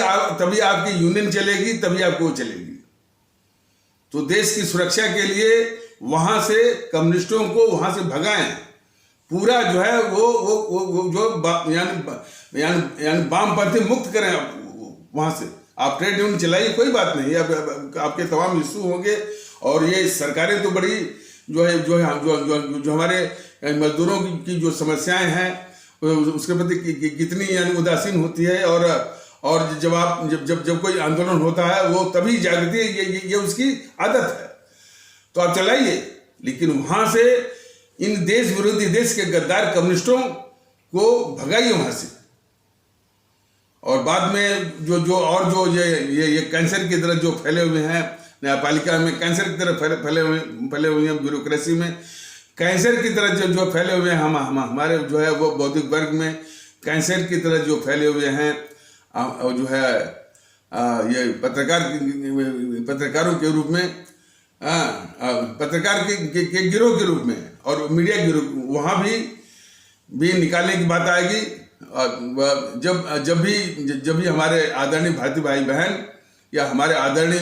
आपकी यूनियन चलेगी, तभी आपको वो चलेगी। तो देश की सुरक्षा के लिए वहां से कम्युनिस्टों को वहां से भगाएं। पूरा जो है वो जो यानी वामपंथी मुक्त करें वहां से। आप ट्रेड यूनियन चलाइए, कोई बात नहीं, आपके तमाम इशू होंगे। और ये सरकारें तो बड़ी जो हमारे मजदूरों की जो समस्याएं हैं उसके प्रति कितनी यानी उदासीन होती है। और जब कोई आंदोलन होता है वो तभी जागृति, ये उसकी आदत है। तो आप चलाइए, लेकिन वहां से इन देश विरोधी, देश के गद्दार कम्युनिस्टों को भगाइए वहां से। और बाद में जो ये कैंसर की तरह जो फैले हुए हैं, न्यायपालिका में कैंसर की तरह फैले हुए हैं, ब्यूरोक्रेसी में कैंसर की तरह जो फैले हुए हैं, हमारे जो है वो बौद्धिक वर्ग में कैंसर की तरह जो फैले हुए हैं, और जो है ये पत्रकारों के रूप में, पत्रकार के गिरोह के रूप में और मीडिया के रूप, वहाँ भी निकालने की बात आएगी। जब भी हमारे आदरणीय भारतीय भाई बहन या हमारे आदरणीय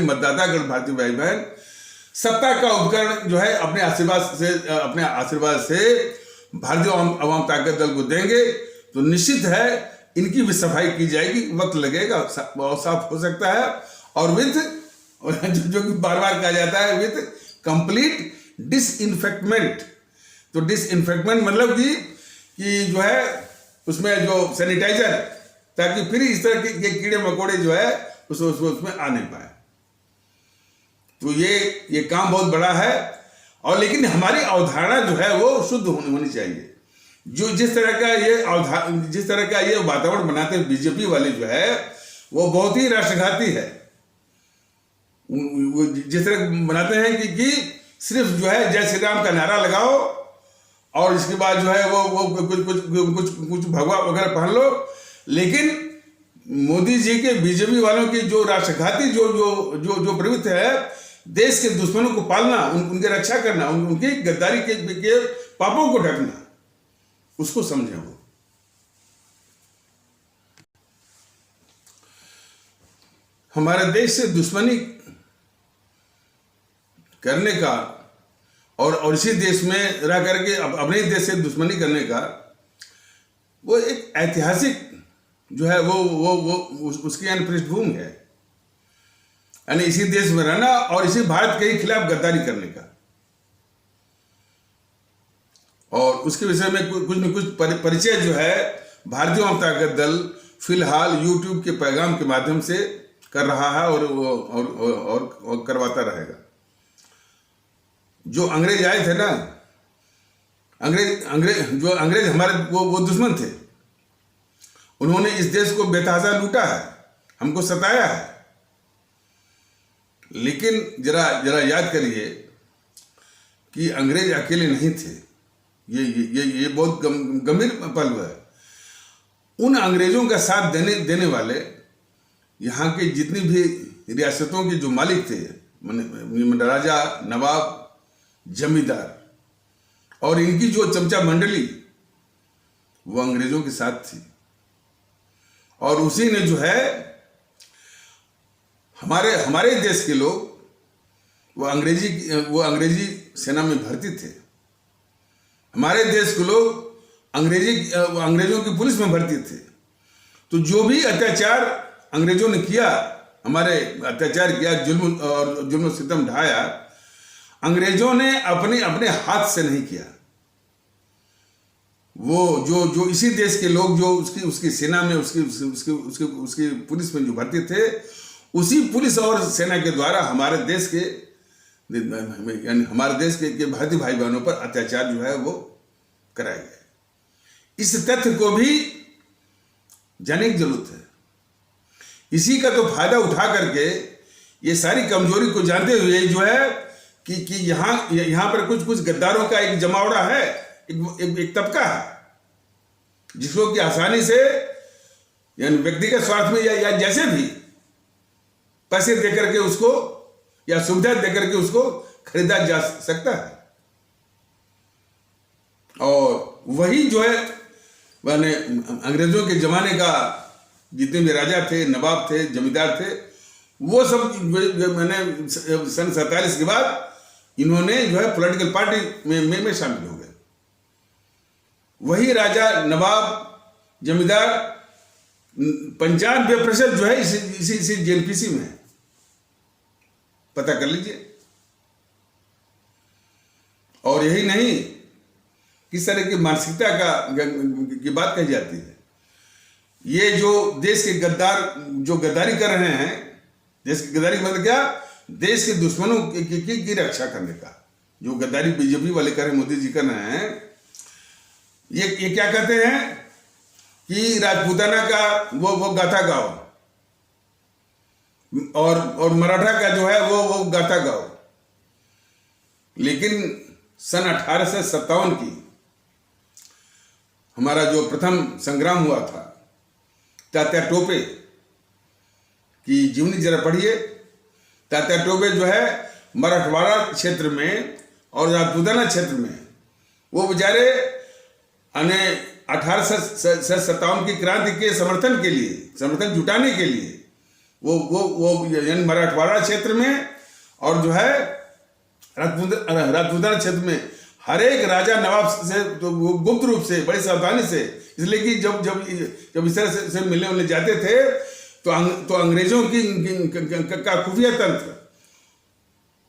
मतदातागण भारतीय भाई बहन सत्ता का उपकरण जो है अपने आशीर्वाद से भारतीय अवाम ताकत दल को देंगे, तो निश्चित है इनकी भी सफाई की जाएगी। वक्त लगेगा, बहुत साफ हो सकता है, और विद जो कि बार बार कहा जाता है, विद कंप्लीट डिसइंफेक्टमेंट। तो डिसइंफेक्टमेंट मतलब कि जो है उसमें जो सैनिटाइजर, ताकि फिर इस तरह के कीड़े मकोड़े जो है उसमें आ नहीं पाए। तो ये काम बहुत बड़ा है। और लेकिन हमारी अवधारणा जो है वो शुद्ध होनी चाहिए। जो जिस तरह का ये वातावरण बनाते हैं बीजेपी वाले जो है, वो बहुत ही राष्ट्रघाती है। जिस तरह बनाते हैं कि सिर्फ जो है जय श्री राम का नारा लगाओ और इसके बाद जो है वो कुछ भगवा वगैरह पहन लो। लेकिन मोदी जी के, बीजेपी वालों की जो राष्ट्रघाती जो प्रवृत्ति है, देश के दुश्मनों को पालना, उनकी रक्षा करना, उनकी गद्दारी के पापों को ढकना, उसको समझे वो। हमारे देश से दुश्मनी करने का और इसी देश में रह करके अपने देश से दुश्मनी करने का वो एक ऐतिहासिक जो है वो उसकी यानी पृष्ठभूमि है। यानी इसी देश में रहना और इसी भारत के ही खिलाफ गद्दारी करने का। और उसके विषय में कुछ न कुछ परिचय जो है भारतीय अवाम ताकत दल फिलहाल यूट्यूब के पैगाम के माध्यम से कर रहा है और करवाता रहेगा। जो अंग्रेज आए थे ना, अंग्रेज हमारे वो दुश्मन थे। उन्होंने इस देश को बेतहाशा लूटा है, हमको सताया है। लेकिन जरा याद करिए कि अंग्रेज अकेले नहीं थे। ये बहुत गंभीर पहलू है। उन अंग्रेजों का साथ देने वाले यहाँ के जितनी भी रियासतों के जो मालिक थे, राजा, नवाब, जमींदार और इनकी जो चमचा मंडली, वो अंग्रेजों के साथ थी। और उसी ने जो है हमारे देश के लोग वो अंग्रेजी सेना में भर्ती थे। हमारे देश के लोग अंग्रेजों की पुलिस में भर्ती थे। तो जो भी अत्याचार अंग्रेजों ने किया, हमारे अत्याचार किया, जुल्म सितम ढाया, अंग्रेजों ने अपने हाथ से नहीं किया। वो जो इसी देश के लोग जो उसकी सेना में उसकी पुलिस में जो भर्ती थे, उसी पुलिस और सेना के द्वारा हमारे देश के भारतीय भाई बहनों पर अत्याचार जो है वो कराया गया। इस तथ्य को भी जानने की जरूरत है। इसी का तो फायदा उठा करके ये सारी कमजोरी को जानते हुए जो है कि यहाँ पर कुछ गद्दारों का एक जमावड़ा है, एक तबका है, जिसको कि आसानी से यानी व्यक्तिगत स्वार्थ में या जैसे भी पैसे देकर के उसको या सुविधा देकर के उसको खरीदा जा सकता है। और वही जो है मैंने अंग्रेजों के जमाने का जितने भी राजा थे, नवाब थे, जमींदार थे, वो सब मैंने सन 47 के बाद इन्होंने जो है पॉलिटिकल पार्टी में शामिल हो गए। वही राजा, नवाब, जमींदार 95% जो है इसी जेएनपीसी में है। पता कर लीजिए। और यही नहीं, किस तरह की मानसिकता की बात कही जाती है। ये जो देश के गद्दार जो गद्दारी कर रहे हैं, देश की गद्दारी मतलब क्या? देश के दुश्मनों की रक्षा करने का जो गद्दारी बीजेपी वाले कर रहे हैं, मोदी जी कर रहे हैं। ये क्या कहते हैं कि राजपूताना का वो गाथा गाओ और मराठा का जो है वो गाथा गाओ। लेकिन सन 1857 की हमारा जो प्रथम संग्राम हुआ था, तात्या टोपे की जीवनी जरा पढ़िए। तात्या टोपे जो है मराठवाड़ा क्षेत्र में और राजपूताना क्षेत्र में वो बेचारे 1857 की क्रांति के समर्थन जुटाने के लिए वो यानी मराठवाड़ा क्षेत्र में और जो है राजपूताना क्षेत्र में हर एक राजा नवाब से तो वो गुप्त रूप से बड़ी सावधानी से, इसलिए कि जब इस तरह से मिलने जाते थे तो अंग्रेजों का खुफिया तंत्र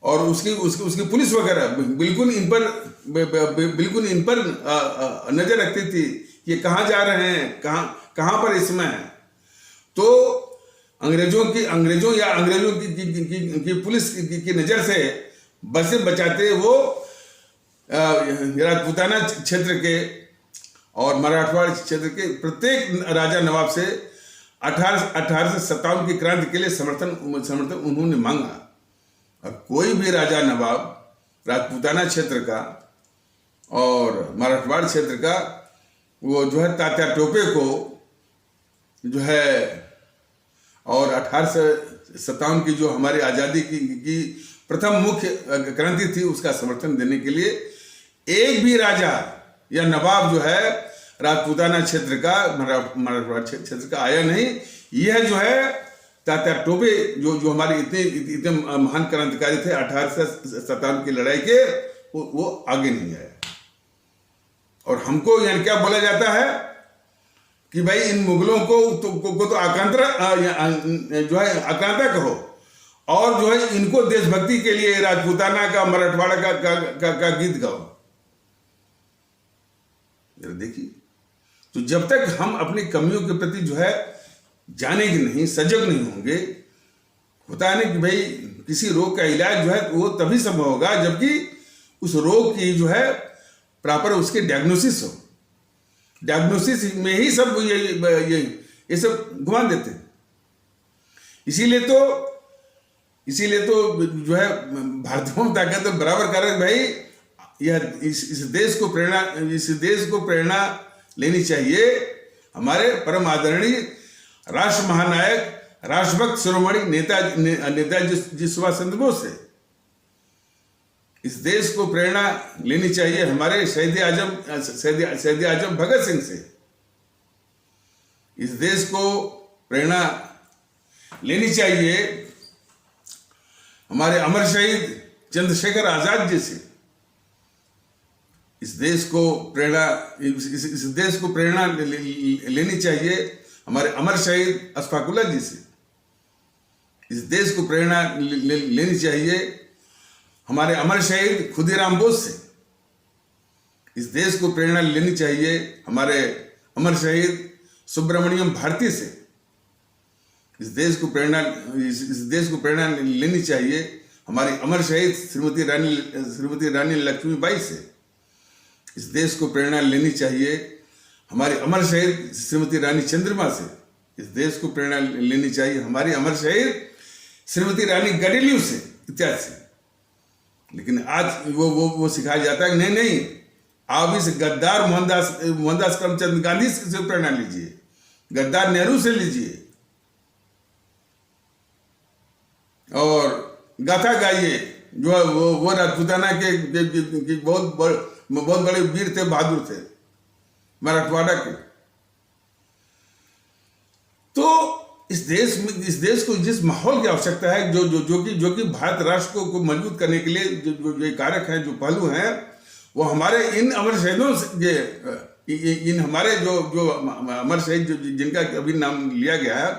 और उसकी पुलिस वगैरह बिल्कुल इन पर नजर रखती थी कि कहाँ जा रहे हैं, कहाँ पर इस समय है। तो अंग्रेजों की पुलिस की नजर से बचाते वो राजपूताना क्षेत्र के और मराठवाड़ा क्षेत्र के प्रत्येक राजा नवाब से 1857 की क्रांति के लिए समर्थन उन्होंने मांगा। और कोई भी राजा नवाब राजपूताना क्षेत्र का और मराठवाड़ा क्षेत्र का वो जो है तात्या टोपे को जो है और 1857 की जो हमारी आज़ादी की प्रथम मुख्य क्रांति थी उसका समर्थन देने के लिए एक भी राजा या नवाब जो है राजपूताना क्षेत्र का मराठवाड़ा क्षेत्र का आया नहीं। यह जो है तात्या टोपे जो हमारे इतने महान क्रांतिकारी थे 1857 की लड़ाई के, वो आगे नहीं आया। और हमको यानी क्या बोला जाता है कि भाई इन मुगलों को तो आक्रांता जो है आक्रांता कहो और जो है इनको देशभक्ति के लिए राजपूताना का, मराठवाड़ा का गीत गाओ। जरा देखिए, तो जब तक हम अपनी कमियों के प्रति जो है जानेंगे नहीं, सजग नहीं होंगे, होता है ना कि भाई किसी रोग का इलाज जो है वो तभी संभव होगा जबकि उस रोग की जो है प्रॉपर उसके डायग्नोसिस हो। डायग्नोसिस में ही सब ये सब घुमा देते हैं। इसीलिए तो जो है भारतीयों में ताकत बराबर कारण भाई यह इस देश को प्रेरणा लेनी चाहिए हमारे परम आदरणीय राष्ट्र महानायक, राष्ट्रभक्त शिरोमणि नेताजी सुभाष चंद्र बोस से। इस देश को प्रेरणा लेनी चाहिए हमारे शहीद आजम भगत सिंह से। इस देश को प्रेरणा लेनी चाहिए हमारे अमर शहीद चंद्रशेखर आजाद जी से। इस देश को प्रेरणा लेनी चाहिए हमारे अमर शहीद अशफाकुल्ला जी से। इस देश को प्रेरणा लेनी चाहिए हमारे अमर शहीद खुदीराम बोस से। इस देश को प्रेरणा लेनी चाहिए हमारे अमर शहीद सुब्रमण्यम भारती से। इस देश को प्रेरणा लेनी चाहिए हमारी अमर शहीद श्रीमती रानी लक्ष्मीबाई से। इस देश को प्रेरणा लेनी चाहिए हमारी अमर शहीद श्रीमती रानी चंद्रमा से। इस देश को प्रेरणा लेनी चाहिए हमारी अमर शहीद श्रीमती रानी गडेलियू से, इत्यादि से। लेकिन आज वो सिखाया जाता है कि नहीं, आप इस गद्दार मोहनदास करमचंद गांधी से प्रेरणा लीजिए, गद्दार नेहरू से लीजिए और गाथा गाइए जो वो राजपूताना के बहुत बड़े वीर थे, बहादुर थे मराठवाड़ा के। तो इस देश को जिस माहौल की आवश्यकता है जो कि भारत राष्ट्र को मजबूत करने के लिए जो कारक हैं, जो पहलू हैं, वो हमारे इन अमर शहीदों से, इन हमारे जो अमर शहीद जिनका अभी नाम लिया गया है,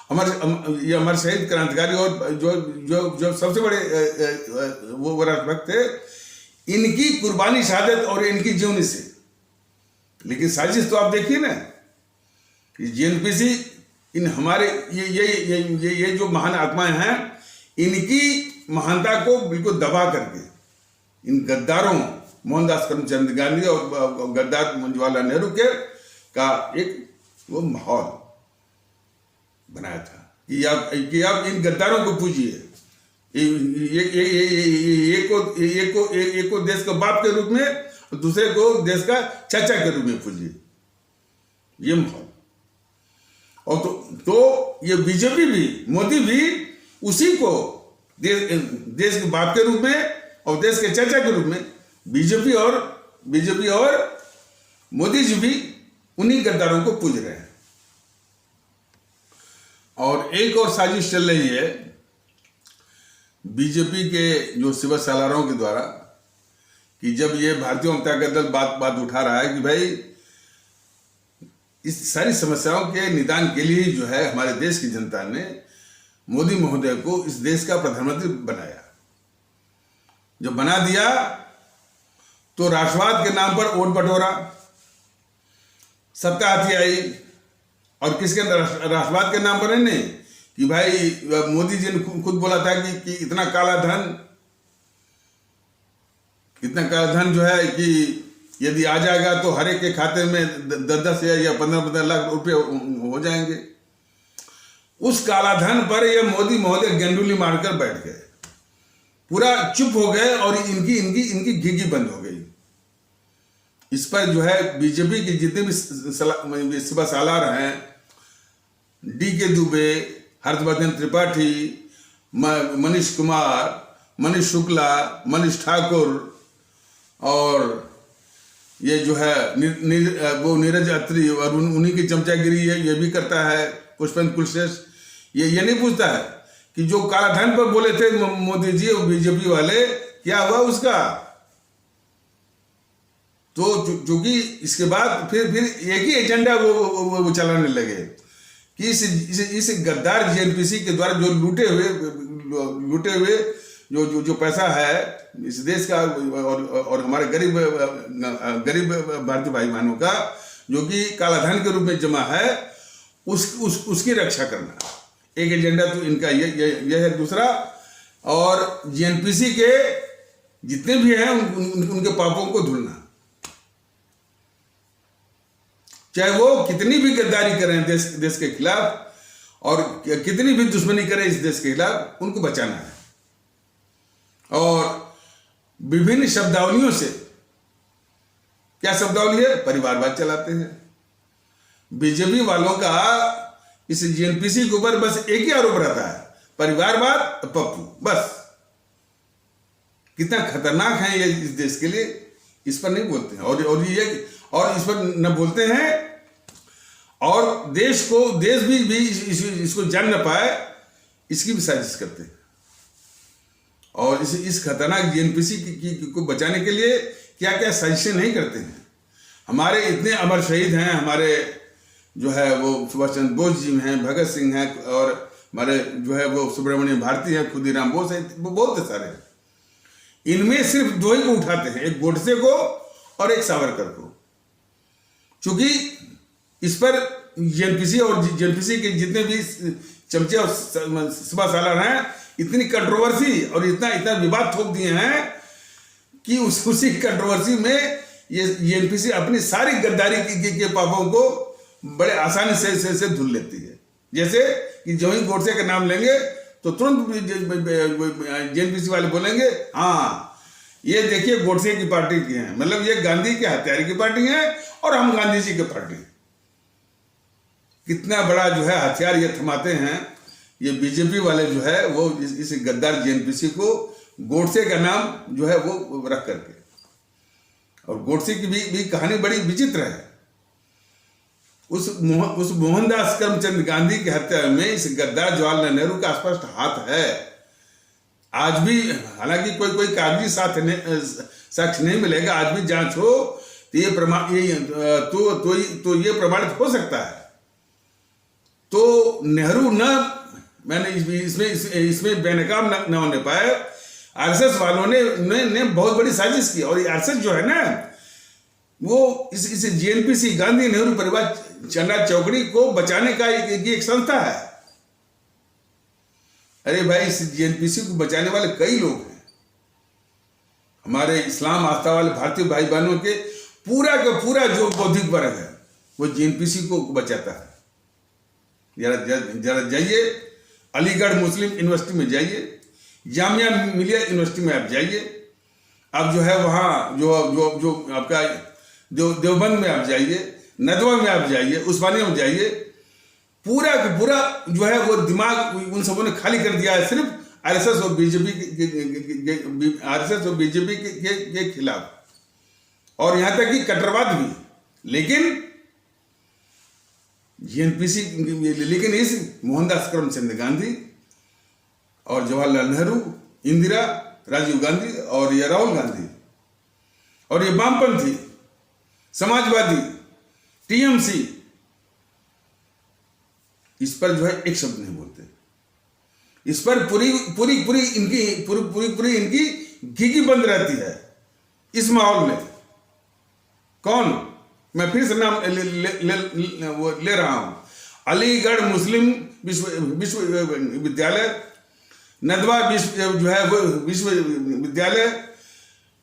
ये अमर शहीद क्रांतिकारी और जो सबसे बड़े वो राष्ट्रभक्त थे, इनकी कुर्बानी, शहादत और इनकी जीवनी से। लेकिन साजिश तो आप देखिए ना कि जेएनपीसी इन हमारे ये जो महान आत्माएं हैं, इनकी महानता को बिल्कुल दबा करके इन गद्दारों मोहनदास करमचंद गांधी और गद्दार जवाहरलाल नेहरू का एक वो माहौल बनाया था कि आप इन गद्दारों को पूजिए, एक को देश का बाप के रूप में, दूसरे को देश का चाचा के रूप में पूजिए, ये माहौल। और तो ये बीजेपी भी, मोदी भी उसी को देश के बाप के रूप में और देश के चाचा के रूप में, बीजेपी और मोदी जी भी उन्हीं गद्दारों को पूज रहे हैं। और एक और साजिश चल रही है बीजेपी के जो शिव सालारों के द्वारा कि जब ये भारतीय जनता दल बात उठा रहा है कि भाई इस सारी समस्याओं के निदान के लिए जो है हमारे देश की जनता ने मोदी महोदय को इस देश का प्रधानमंत्री बनाया। जब बना दिया तो राष्ट्रवाद के नाम पर वोट बटोरा, सत्ता हाथी आई। और किसके राष्ट्रवाद के नाम पर नहीं कि भाई मोदी जी ने खुद बोला था कि इतना काला धन जो है कि यदि आ जाएगा तो हर एक के खाते में 10 या 15 लाख रुपए हो जाएंगे। उस काला धन पर ये मोदी महोदय गेंडुली मारकर बैठ गए, पूरा चुप हो गए और इनकी घिघी बंद हो गई। इस पर जो है बीजेपी के जितने भी शिव सालार हैं, डी.के. दुबे, हर्षवर्धन त्रिपाठी, मनीष कुमार, मनीष शुक्ला, मनीष ठाकुर और ये जो है वो नीरज अत्री और उन्हीं की चमचागिरी ये भी करता है। पुष्पेंद्र कुलश्रेष्ठ ये नहीं पूछता है कि जो काला धन पर बोले थे मोदी जी और बीजेपी वाले, क्या हुआ उसका। तो चूंकि इसके बाद फिर एक ही एजेंडा वो चलाने लगे कि इस गद्दार जीएनपीसी के द्वारा जो लूटे हुए जो पैसा है इस देश का और हमारे गरीब भारतीय भाई बहनों का, जो कि काला धन के रूप में जमा है, उसकी रक्षा करना एक एजेंडा तो इनका ये है। दूसरा, और जीएनपीसी के जितने भी हैं उनके पापों को धुलना, चाहे वो कितनी भी गद्दारी करें देश के खिलाफ और कितनी भी दुश्मनी करें इस देश के खिलाफ, उनको बचाना है। और विभिन्न शब्दावलियों से, क्या शब्दावली है? परिवारवाद चलाते हैं। बीजेपी वालों का इस जीएनपीसी के ऊपर बस एक ही आरोप रहता है, परिवारवाद, पप्पू, बस। कितना खतरनाक है ये इस देश के लिए, इस पर नहीं बोलते हैं। और इस पर न बोलते हैं, और देश भी इसको जान न पाए, इसकी भी साजिश करते हैं। और इस खतरनाक जीएनपीसी को बचाने के लिए क्या क्या साजिशें नहीं करते हैं। हमारे इतने अमर शहीद हैं, हमारे जो है वो सुभाष चंद्र बोस जी हैं, भगत सिंह हैं, और हमारे जो है वो सुब्रमण्यम भारती हैं, खुदीराम बोस हैं, वो बहुत सारे हैं। इनमें सिर्फ दो ही को उठाते हैं, एक गोडसे को और एक सावरकर को। क्योंकि इस पर जीएनपीसी और जीएनपीसी के जितने भी चमचे और सभा सालार हैं, इतनी कंट्रोवर्सी और इतना विवाद थोप दिए हैं कि उसी कंट्रोवर्सी में ये जीएनपीसी अपनी सारी गद्दारी के पापों को बड़े आसानी से धुल लेती है। जैसे कि जो ही गोडसे का नाम लेंगे तो तुरंत जीएनपीसी वाले बोलेंगे, हाँ ये देखिए गोडसे की पार्टी की है, मतलब ये गांधी के हत्यारे की पार्टी है और हम गांधी जी की पार्टी। कितना बड़ा जो है हथियार ये थमाते हैं ये बीजेपी वाले जो है वो इस गद्दार जीएनपीसी को, गोडसे का नाम जो है वो रख करके। और गोडसे की भी कहानी बड़ी विचित्र है। उस मोहनदास करमचंद गांधी की हत्या में इस गद्दार जवाहरलाल नेहरू का स्पष्ट हाथ है। आज भी, हालांकि कोई कागजी साक्ष्य नहीं मिलेगा, आज भी जांच हो तो ये प्रमाणित हो सकता है। तो नेहरू मैंने इसमें बेनकाम न होने पाए। आरएसएस वालों ने बहुत बड़ी साजिश की। और आरएसएस जो है ना, वो इस जीएनपीसी गांधी नेहरू परिवार चंद्रा चौकड़ी को बचाने का एक संस्था है। अरे भाई, इस जीएनपीसी को बचाने वाले कई लोग हैं। हमारे इस्लाम आस्था वाले भारतीय भाई बहनों के पूरा का पूरा जो बौद्धिक वर्ग है वो जीएनपीसी को बचाता है। जरा जाइए अलीगढ़ मुस्लिम यूनिवर्सिटी में जाइए, जामिया मिलिया यूनिवर्सिटी में आप जाइए, आप जो है वहाँ जो आपका देवबंद में आप जाइए, नदवा में आप जाइए, उस्मानिया में जाइए, पूरा का पूरा जो है वो दिमाग उन सबों ने खाली कर दिया है सिर्फ आरएसएस और बीजेपी के खिलाफ, और यहाँ तक कि कट्टरवाद भी। लेकिन जीएनपीसी, लेकिन इस मोहनदास करमचंद गांधी और जवाहरलाल नेहरू, इंदिरा, राजीव गांधी और ये राहुल गांधी और ये वामपंथी, समाजवादी, टीएमसी, इस पर जो है एक शब्द नहीं बोलते। इस पर पूरी इनकी घिघी बंद रहती है इस माहौल में। कौन? मैं फिर से नाम ले रहा हूं, अलीगढ़ मुस्लिम विश्वविद्यालय, नदवा जो है वो विश्वविद्यालय,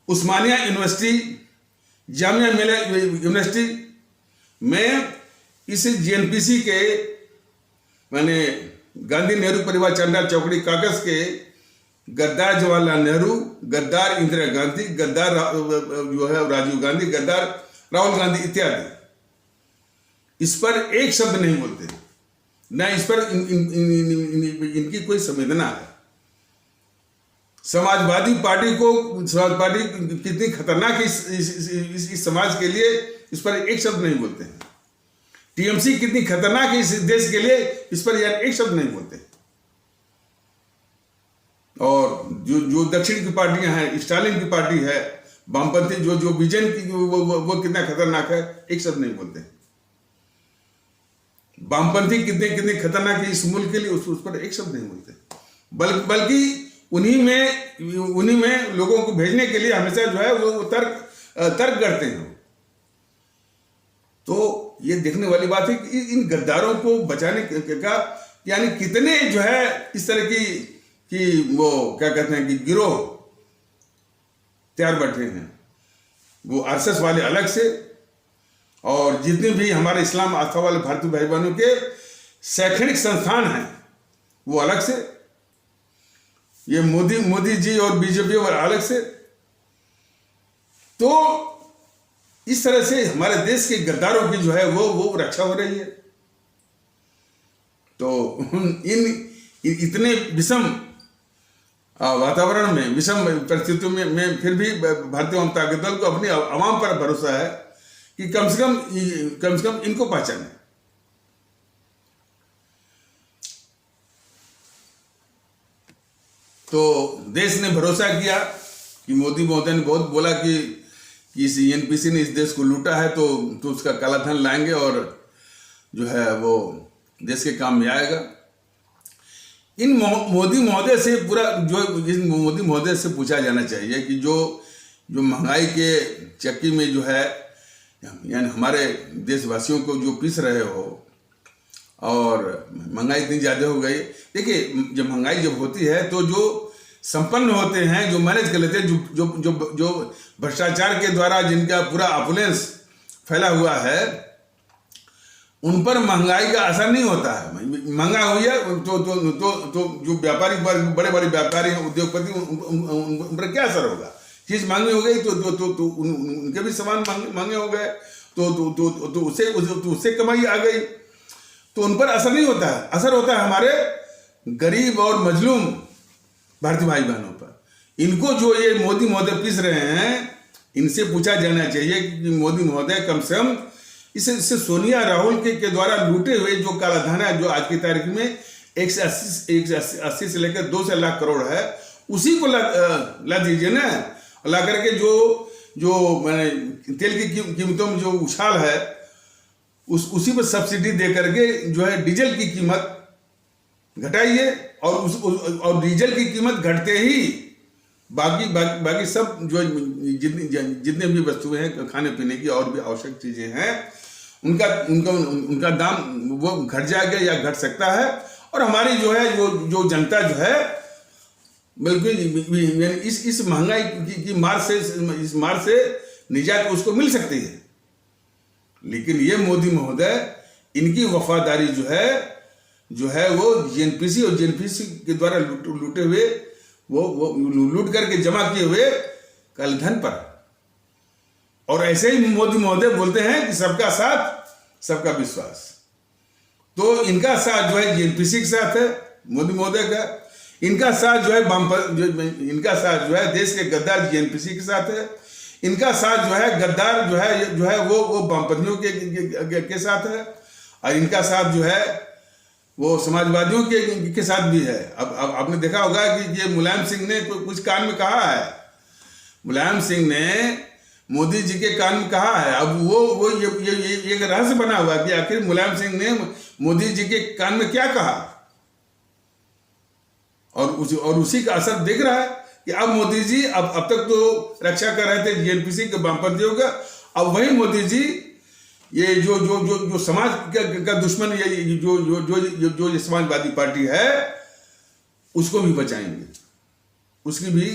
उस्मानिया यूनिवर्सिटी, जामिया मिलिया यूनिवर्सिटी में इस जीएनपीसी के, मैंने गांधी नेहरू परिवार चंद्रा चौकड़ी कागज के गद्दार जवाहरलाल नेहरू, गद्दार इंदिरा गांधी, गद्दार जो है राजीव गांधी, गद्दार राहुल गांधी इत्यादि, इस पर एक शब्द नहीं बोलते, ना इस पर इनकी कोई संवेदना है। समाजवादी पार्टी कितनी खतरनाक है इस समाज के लिए, इस पर एक शब्द नहीं बोलते हैं। टीएमसी कितनी खतरनाक है इस देश के लिए, इस पर यार एक शब्द नहीं बोलते। और जो दक्षिण की पार्टियां हैं, स्टालिन की पार्टी है, वामपंथी जो बीजेपी की वो कितना खतरनाक है, एक शब्द नहीं बोलते। वामपंथी कितने कितने खतरनाक है इस मुल्क के लिए, उस पर एक शब्द नहीं बोलते, बल्कि उन्हीं में लोगों को भेजने के लिए हमेशा जो है वो तर्क करते हैं। तो ये देखने वाली बात है कि इन गद्दारों को बचाने का यानी कितने जो है इस तरह की वो क्या कहते हैं कि गिरोह तैयार बैठे हैं, वो आरएसएस वाले अलग से, और जितने भी हमारे इस्लाम आस्था वाले भारतीय भाई बहनों के शैक्षणिक संस्थान हैं वो अलग से, ये मोदी जी और बीजेपी और अलग से। तो इस तरह से हमारे देश के गद्दारों की जो है वो रक्षा हो रही है। तो इतने विषम वातावरण में, विषम परिस्थितियों में फिर भी भारतीय जनता दल को अपनी आवाम पर भरोसा है कि कम से कम इनको पहचाने। तो देश ने भरोसा किया कि मोदी महोदय ने बहुत बोला कि इस एनपीसी ने इस देश को लूटा है, तो उसका काला धन लाएंगे और जो है वो देश के काम में आएगा। इन मोदी महोदय से मोदी महोदय से पूछा जाना चाहिए कि जो महंगाई के चक्की में जो है यानी हमारे देशवासियों को जो पीस रहे हो, और महंगाई इतनी ज़्यादा हो गई। देखिए, जब महंगाई जब होती है तो जो संपन्न होते हैं, जो मैनेज कर लेते हैं, जो भ्रष्टाचार के द्वारा जिनका पूरा ऑपुलेंस फैला हुआ है, उन पर महंगाई का असर नहीं होता है। महंगा हुई है तो जो व्यापारी वर्ग, बड़े बड़े व्यापारी हैं, उद्योगपति, उन पर क्या असर होगा? चीज महंगी हो गई तो उनके भी सामान महंगे हो गए, तो उससे कमाई आ गई, तो उन पर असर नहीं होता है। असर होता है हमारे गरीब और मजलूम भारतीय भाई बहनों पर। इनको जो ये मोदी महोदय पीस रहे हैं, इनसे पूछा जाना चाहिए कि मोदी महोदय कम से कम इससे सोनिया राहुल के द्वारा लूटे हुए जो काला धन है, जो आज की तारीख में 180 से लेकर 200 लाख करोड़ है, उसी को ला दीजिए ना। ला करके जो मैंने तेल की कीमतों में जो उछाल है, उसी पर सब्सिडी दे करके जो है डीजल की कीमत घटाइए, और डीजल की कीमत घटते ही बाकी सब जो जितने भी वस्तुएं हैं खाने पीने की और भी आवश्यक चीजें हैं, उनका दाम वो घट जाएगा या घट सकता है। और हमारी जो है जो जनता जो है बिल्कुल इस महंगाई की मार से निजात उसको मिल सकती है। लेकिन ये मोदी महोदय, इनकी वफादारी जो है वो जेएनपीसी और जेएनपीसी के द्वारा लूटे हुए वो लूट करके जमा किए हुए काले धन पर। और ऐसे ही मोदी महोदय बोलते हैं कि सबका साथ सबका विश्वास। तो इनका साथ जो है जेएनपीसी के साथ है मोदी महोदय का, इनका साथ इनका साथ जो है देश के गद्दार जेएनपीसी के साथ है, इनका साथ जो है गद्दार जो है वो वामपंथियों के साथ है, और इनका साथ जो है वो समाजवादियों के साथ भी है। अब आपने देखा होगा कि ये मुलायम सिंह ने कुछ कान में कहा है, मुलायम सिंह ने मोदी जी के कान में कहा है। अब वो ये रहस्य बना हुआ कि आखिर मुलायम सिंह ने मोदी जी के कान में क्या कहा, और उसी का असर दिख रहा है कि अब मोदी जी अब तक तो रक्षा कर रहे थे जेएनपीसी के वामपंथियों का, अब वही मोदी जी ये जो समाज का दुश्मन, ये जो समाजवादी पार्टी है, उसको भी बचाएंगे, उसकी भी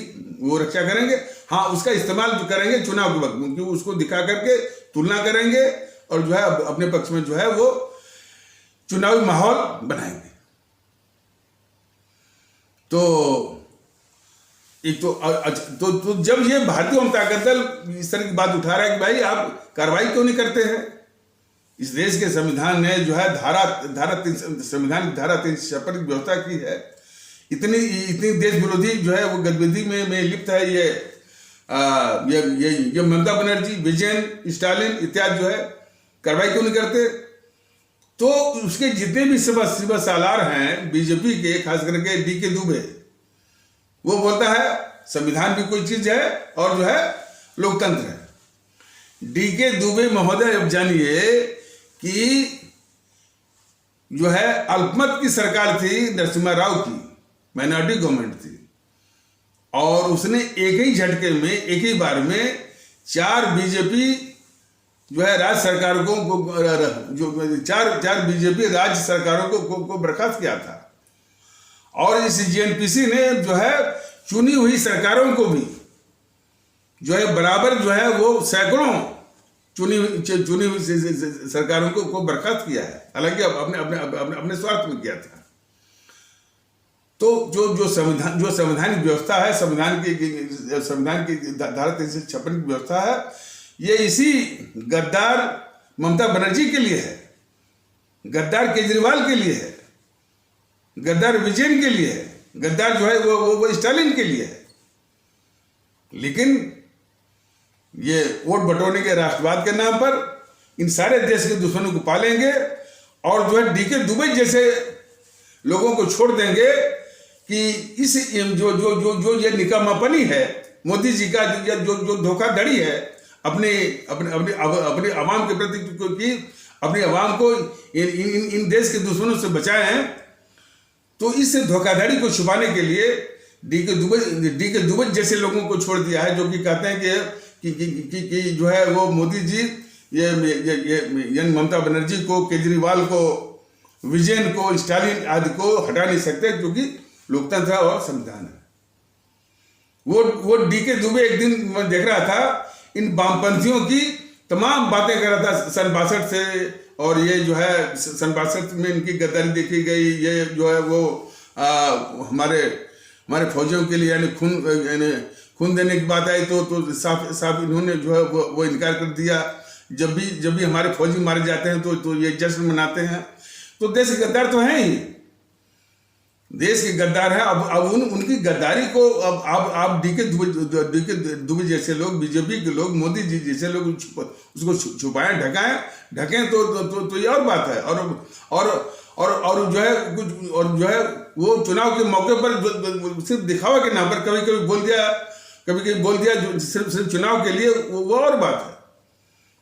वो रक्षा करेंगे। हाँ, उसका इस्तेमाल जो करेंगे चुनाव के वक्त, क्योंकि उसको दिखा करके तुलना करेंगे, और जो है अपने पक्ष में जो है वो चुनावी माहौल बनाएंगे। तो एक तो जब ये भारतीय जनता दल इस तरह की बात उठा रहा है कि भाई आप कार्रवाई क्यों नहीं करते हैं, इस देश के संविधान ने जो है संविधान की धारा 356 की व्यवस्था की है, इतनी देश विरोधी जो है वो गतिविधि में लिप्त है ये ममता बनर्जी, विजयन, स्टालिन इत्यादि जो है, कार्रवाई क्यों नहीं करते? तो उसके जितने भी सिवा सालार हैं बीजेपी के, खास करके डीके दुबे, वो बोलता है संविधान भी कोई चीज है और जो है लोकतंत्र है। डीके दुबे महोदय, अब जानिए कि जो है अल्पमत की सरकार थी नरसिम्हा राव की, माइनॉरिटी गवर्नमेंट थी, और उसने एक ही झटके में, एक ही बार में 4 बीजेपी जो है राज्य सरकारों को जो चार बीजेपी राज्य सरकारों को बर्खास्त किया था। और इस जेएनपीसी ने जो है चुनी हुई सरकारों को भी जो है बराबर जो है वो सैकड़ों चुनी हुई सरकारों को बर्खास्त किया है, हालांकि अपने स्वार्थ में किया था। तो जो संवैधानिक व्यवस्था है, संविधान की धारा 356 की व्यवस्था है, ये इसी गद्दार ममता बनर्जी के लिए है, गद्दार केजरीवाल के लिए है, गद्दार विजयन के लिए है, गद्दार जो है वो स्टालिन के लिए है। लेकिन ये वोट बटोरने के राष्ट्रवाद के नाम पर इन सारे देश के दुश्मनों को पालेंगे और जो है डीके दुबे जैसे लोगों को छोड़ देंगे कि इस जो ये निकम्मापनी है मोदी जी का, जो धोखाधड़ी है अपने आवाम के प्रति, कि अपनी आवाम को इन देश के दुश्मनों से बचाए हैं। तो इस धोखाधड़ी को छुपाने के लिए डीके दुबे जैसे लोगों को छोड़ दिया है, जो कि कहते हैं कि जो है वो मोदी जी ये ममता बनर्जी को, केजरीवाल को, विजयन को, स्टालिन आदि को हटा नहीं सकते, क्योंकि लोकतंत्र और संविधान है। वो डीके दुबे एक दिन मैं देख रहा था, इन वामपंथियों की तमाम बातें कर रहा था सन 62 से, और ये जो है सन 62 में इनकी गद्दारी देखी गई, ये जो है वो हमारे फौजियों के लिए यानी खून देने की बात आई तो साफ इन्होंने जो है वो इनकार कर दिया। जब भी हमारे फौजी मारे जाते हैं तो ये जश्न मनाते हैं। तो देश के गद्दार तो हैं ही, देश के गद्दार है। अब उनकी गद्दारी को अब आप डीके दुबे जैसे लोग, बीजेपी के लोग, मोदी जी जैसे लोग उसको छुपाएं, ढकें तो ये और बात है। और जो है कुछ, और जो है वो चुनाव के मौके पर सिर्फ दिखावा के नाम पर कभी बोल दिया जो सिर्फ चुनाव के लिए, वो और बात है।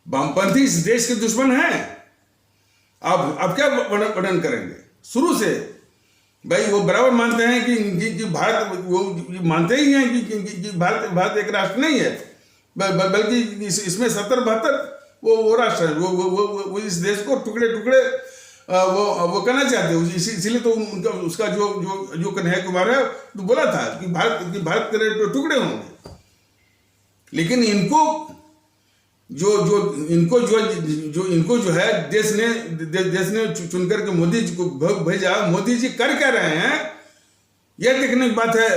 वामपंथी इस देश के दुश्मन हैं। अब क्या वर्णन करेंगे? शुरू से भाई वो बराबर मानते हैं कि भारत, वो मानते ही हैं कि भारत एक राष्ट्र नहीं है, बल्कि इसमें 70-72 वो राष्ट्र है। वो इस देश को टुकड़े वो करना चाहते हैं। इसीलिए तो उनका उसका जो कन्हैया कुमार है तो बोला था कि भारत के टुकड़े होंगे। लेकिन इनको जो है देश ने चुनकर के मोदी जी को भेजा। मोदी जी कर क्या रहे हैं यह देखने की बात है।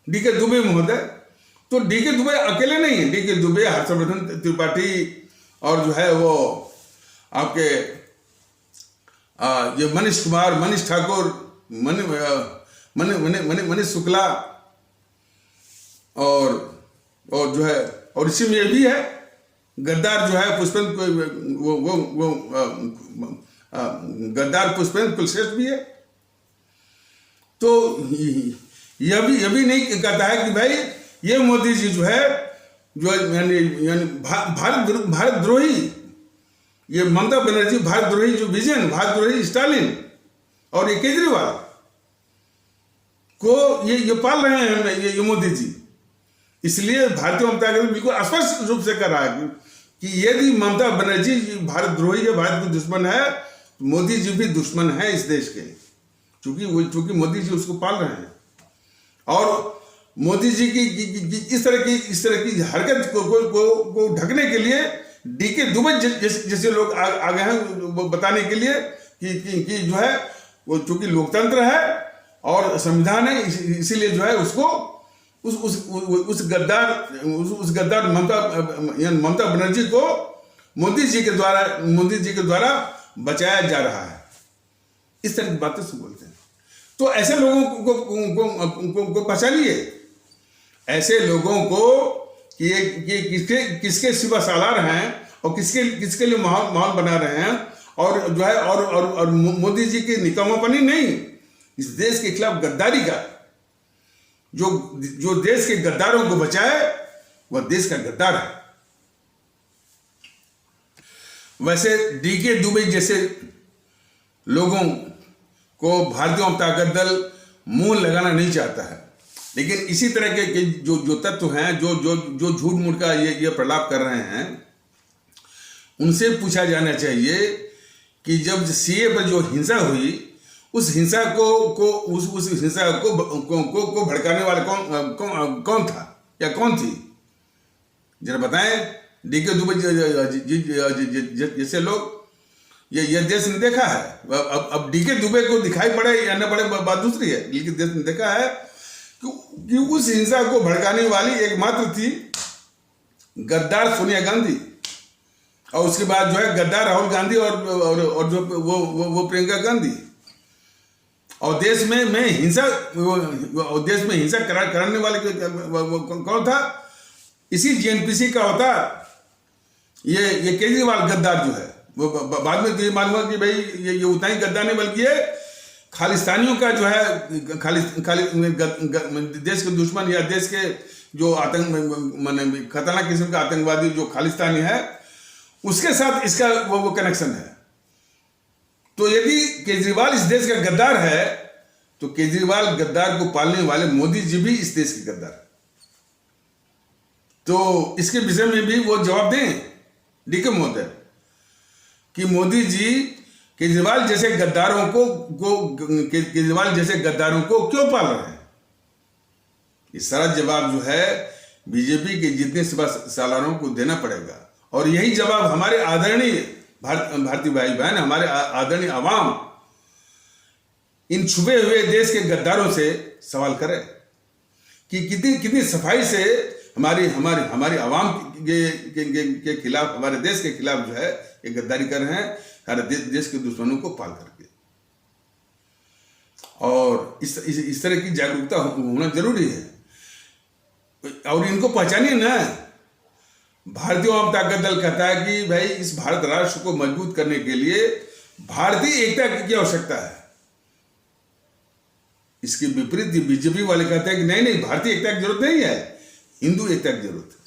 डीके दुबे महोदय, तो डीके दुबे अकेले नहीं है। डीके दुबे, हर्षवर्धन त्रिपाठी, और जो है वो आपके ये मनीष कुमार, मनीष ठाकुर, मनीष शुक्ला, और जो है, और इसी में ये भी है गद्दार जो है पुष्पेंद्र, गद्दार पुष्पेंद्र कुलश्रेष्ठ भी है। तो यह भी नहीं कहता है कि भाई ये मोदी जी जो है जो यानी भारत द्रोही, ये ममता बनर्जी भारत द्रोही, जो विजयन भारत द्रोही, स्टालिन और ये केजरीवाल को ये पाल रहे हैं ये मोदी जी। इसलिए भारतीय जनता पार्टी बिल्कुल स्पष्ट रूप से कर रहा है कि यदि ममता बनर्जी भारत द्रोही है, भारत के दुश्मन है, तो मोदी जी भी दुश्मन है इस देश के, क्योंकि मोदी जी उसको पाल रहे हैं। और मोदी जी की इस तरह की हरकत को ढकने के लिए डीके दुबे जैसे लोग आ गए हैं बताने के लिए कि जो है वो चूंकि लोकतंत्र है और संविधान है, इसीलिए जो है उसको उस गद्दार ममता बनर्जी को मोदी जी के द्वारा बचाया जा रहा है। इस तरह की बातें से बोलते हैं। तो ऐसे लोगों को पहचानिए, ऐसे लोगों को कि ये किसके सिवा सालार हैं और किसके लिए माहौल बना रहे हैं, और जो है और मोदी जी की निकम्मापनी नहीं, इस देश के खिलाफ गद्दारी का, जो देश के गद्दारों को बचाए वह देश का गद्दार है। वैसे डीके दुबे जैसे लोगों को भारतीय आवाम ताकत दल मुंह लगाना नहीं चाहता है, लेकिन इसी तरह के जो तत्व हैं जो झूठ मूठ का ये प्रलाप कर रहे हैं, उनसे पूछा जाना चाहिए कि जब सीए पर जो हिंसा हुई, उस हिंसा उस हिंसा को भड़काने वाला कौन था या कौन थी, जरा बताएं। डीके दुबे जैसे लोग ये देश ने देखा है। अब डीके दुबे को दिखाई पड़े या न पड़े बात दूसरी है, लेकिन देश ने देखा है कि उस हिंसा को भड़काने वाली एकमात्र थी गद्दार सोनिया गांधी, और उसके बाद जो है गद्दार राहुल गांधी और जो वो प्रियंका गांधी। और देश में हिंसा कराने वाले कौन था? इसी जीएनपीसी का होता ये केजरीवाल गद्दार जो है। वो बाद में तो ये मालूम हुआ कि भाई ये उतना ही गद्दार नहीं, बल्कि ये खालिस्तानियों का जो है देश के दुश्मन या देश के जो खतरनाक किस्म का आतंकवादी जो खालिस्तानी है, उसके साथ इसका वो कनेक्शन है। तो यदि केजरीवाल इस देश का गद्दार है, तो केजरीवाल गद्दार को पालने वाले मोदी जी भी इस देश के गद्दार। तो इसके विषय में भी वो जवाब दें डीके महोदय कि मोदी जी केजरीवाल जैसे गद्दारों को क्यों पाल रहे हैं। ये सारा जवाब जो है बीजेपी के जितने सालारों को देना पड़ेगा, और यही जवाब हमारे आदरणीय भारतीय भाई बहन, हमारे आदरणीय आवाम इन छुपे हुए देश के गद्दारों से सवाल करे कि कितनी सफाई से हमारी आवाम के खिलाफ, हमारे देश के खिलाफ जो है ये गद्दारी कर रहे हैं, हमारे देश के दुश्मनों को पाल करके। और इस तरह की जागरूकता होना जरूरी है, और इनको पहचानिए ना। भारतीय आवाम ताकत दल कहता है कि भाई इस भारत राष्ट्र को मजबूत करने के लिए भारतीय एकता की आवश्यकता है। इसके विपरीत बीजेपी वाले कहते हैं कि नहीं, भारतीय एकता की जरूरत नहीं है, हिंदू एकता की जरूरत है।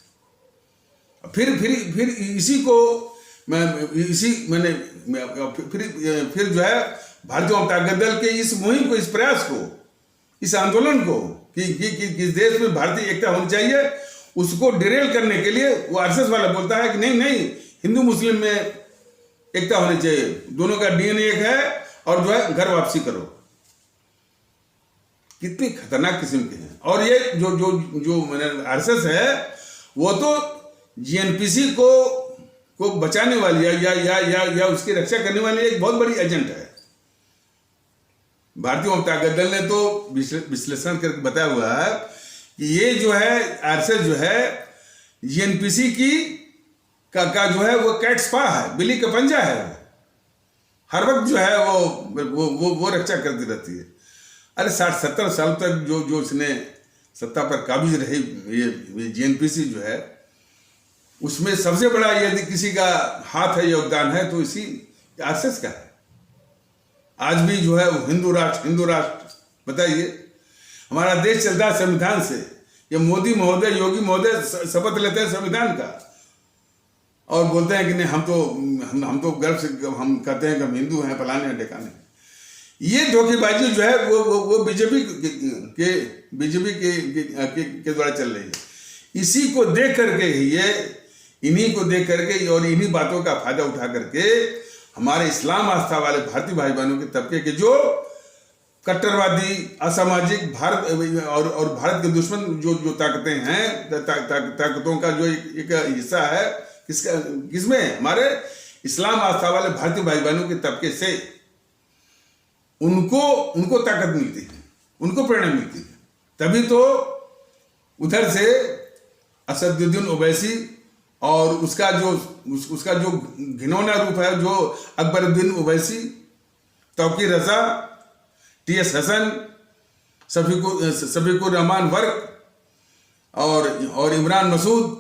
फिर इसी को फिर जो है भारतीय आवाम ताकत दल के इस मुहिम को, इस प्रयास को, इस आंदोलन को कि देश में भारतीय एकता होनी चाहिए, उसको डिरेल करने के लिए वो आरएसएस वाला बोलता है कि नहीं, हिंदू मुस्लिम में एकता होनी चाहिए, दोनों का डीएनए एक है, और जो है घर वापसी करो। कितनी खतरनाक किस्म के हैं। और ये जो आरएसएस है, वो तो जीएनपीसी को बचाने वाली या उसकी रक्षा करने वाली एक बहुत बड़ी एजेंट है। भारतीय आवाम ताकत दल ने तो विश्लेषण करके बताया हुआ है कि ये जो है आरएसएस जो है जीएनपीसी का जो है वो कैट स्पा है, बिल्ली का पंजा है। हर वक्त जो है वो रक्षा करती रहती है। अरे 60-70 साल तक जो उसने सत्ता पर काबिज रही ये जीएनपीसी जो है, उसमें सबसे बड़ा यदि किसी का हाथ है, योगदान है, तो इसी आरएसएस का है। आज भी जो है वो हिंदू राष्ट्र बताइए, हमारा देश चलता है संविधान से। ये मोदी महोदय, योगी महोदय शपथ लेते हैं संविधान का और बोलते हैं कि नहीं, हम तो गर्व से हम कहते हैं कि हम हिंदू हैं, फलाने हैं, ढेकाने। ये धोखेबाजी जो है वो बीजेपी के द्वारा चल रही है। इसी को देख करके इन्हीं को देख करके और इन्हीं बातों का फायदा उठा करके हमारे इस्लाम आस्था वाले भारतीय भाई बहनों के तबके के जो कट्टरवादी, असामाजिक भारत और भारत के दुश्मन जो ताकतें हैं, ताकतों का जो एक हिस्सा है, किसमें? हमारे इस्लाम आस्था वाले भारतीय भाई बहनों के तबके से उनको ताकत मिलती है, उनको प्रेरणा मिलती है। तभी तो उधर से असदुद्दीन ओवैसी और उसका जो घिनौना रूप है, जो अकबरुद्दीन ओवैसी, तौकीर रजा, टीएस हसन, शफीकुर रहमान वर्क और इमरान मसूद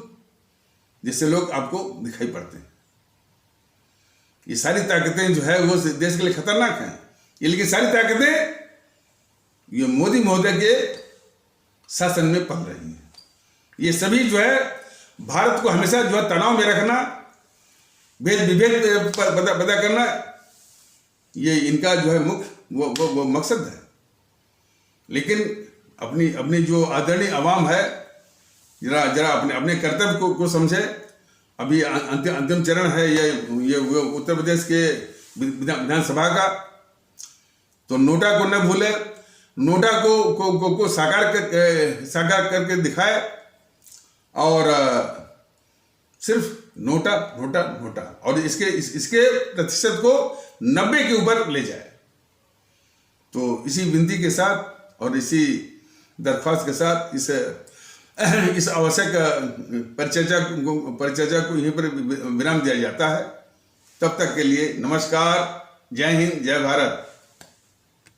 जैसे लोग आपको दिखाई पड़ते हैं। ये सारी ताकतें जो है वो देश के लिए खतरनाक हैं। ये लेकिन सारी ताकतें ये मोदी महोदय के शासन में पल रही हैं। ये सभी जो है भारत को हमेशा जो है तनाव में रखना, भेद विभेद पैदा करना, ये इनका जो है मुख्य वो मकसद है। लेकिन अपनी जो आदरणीय आवाम है, जरा अपने कर्तव्य को समझे। अभी अंतिम चरण है ये उत्तर प्रदेश के विधानसभा का, तो नोटा को न भूले, नोटा को साकार करके दिखाए, और सिर्फ नोटा नोटा नोटा, और इसके प्रतिशत को 90 के ऊपर ले जाए। तो इसी विनती के साथ और इसी दरख्वास्त के साथ इस आवश्यक परिचर्चा को यहीं पर विराम दिया जाता है। तब तक के लिए नमस्कार, जय हिंद, जय भारत।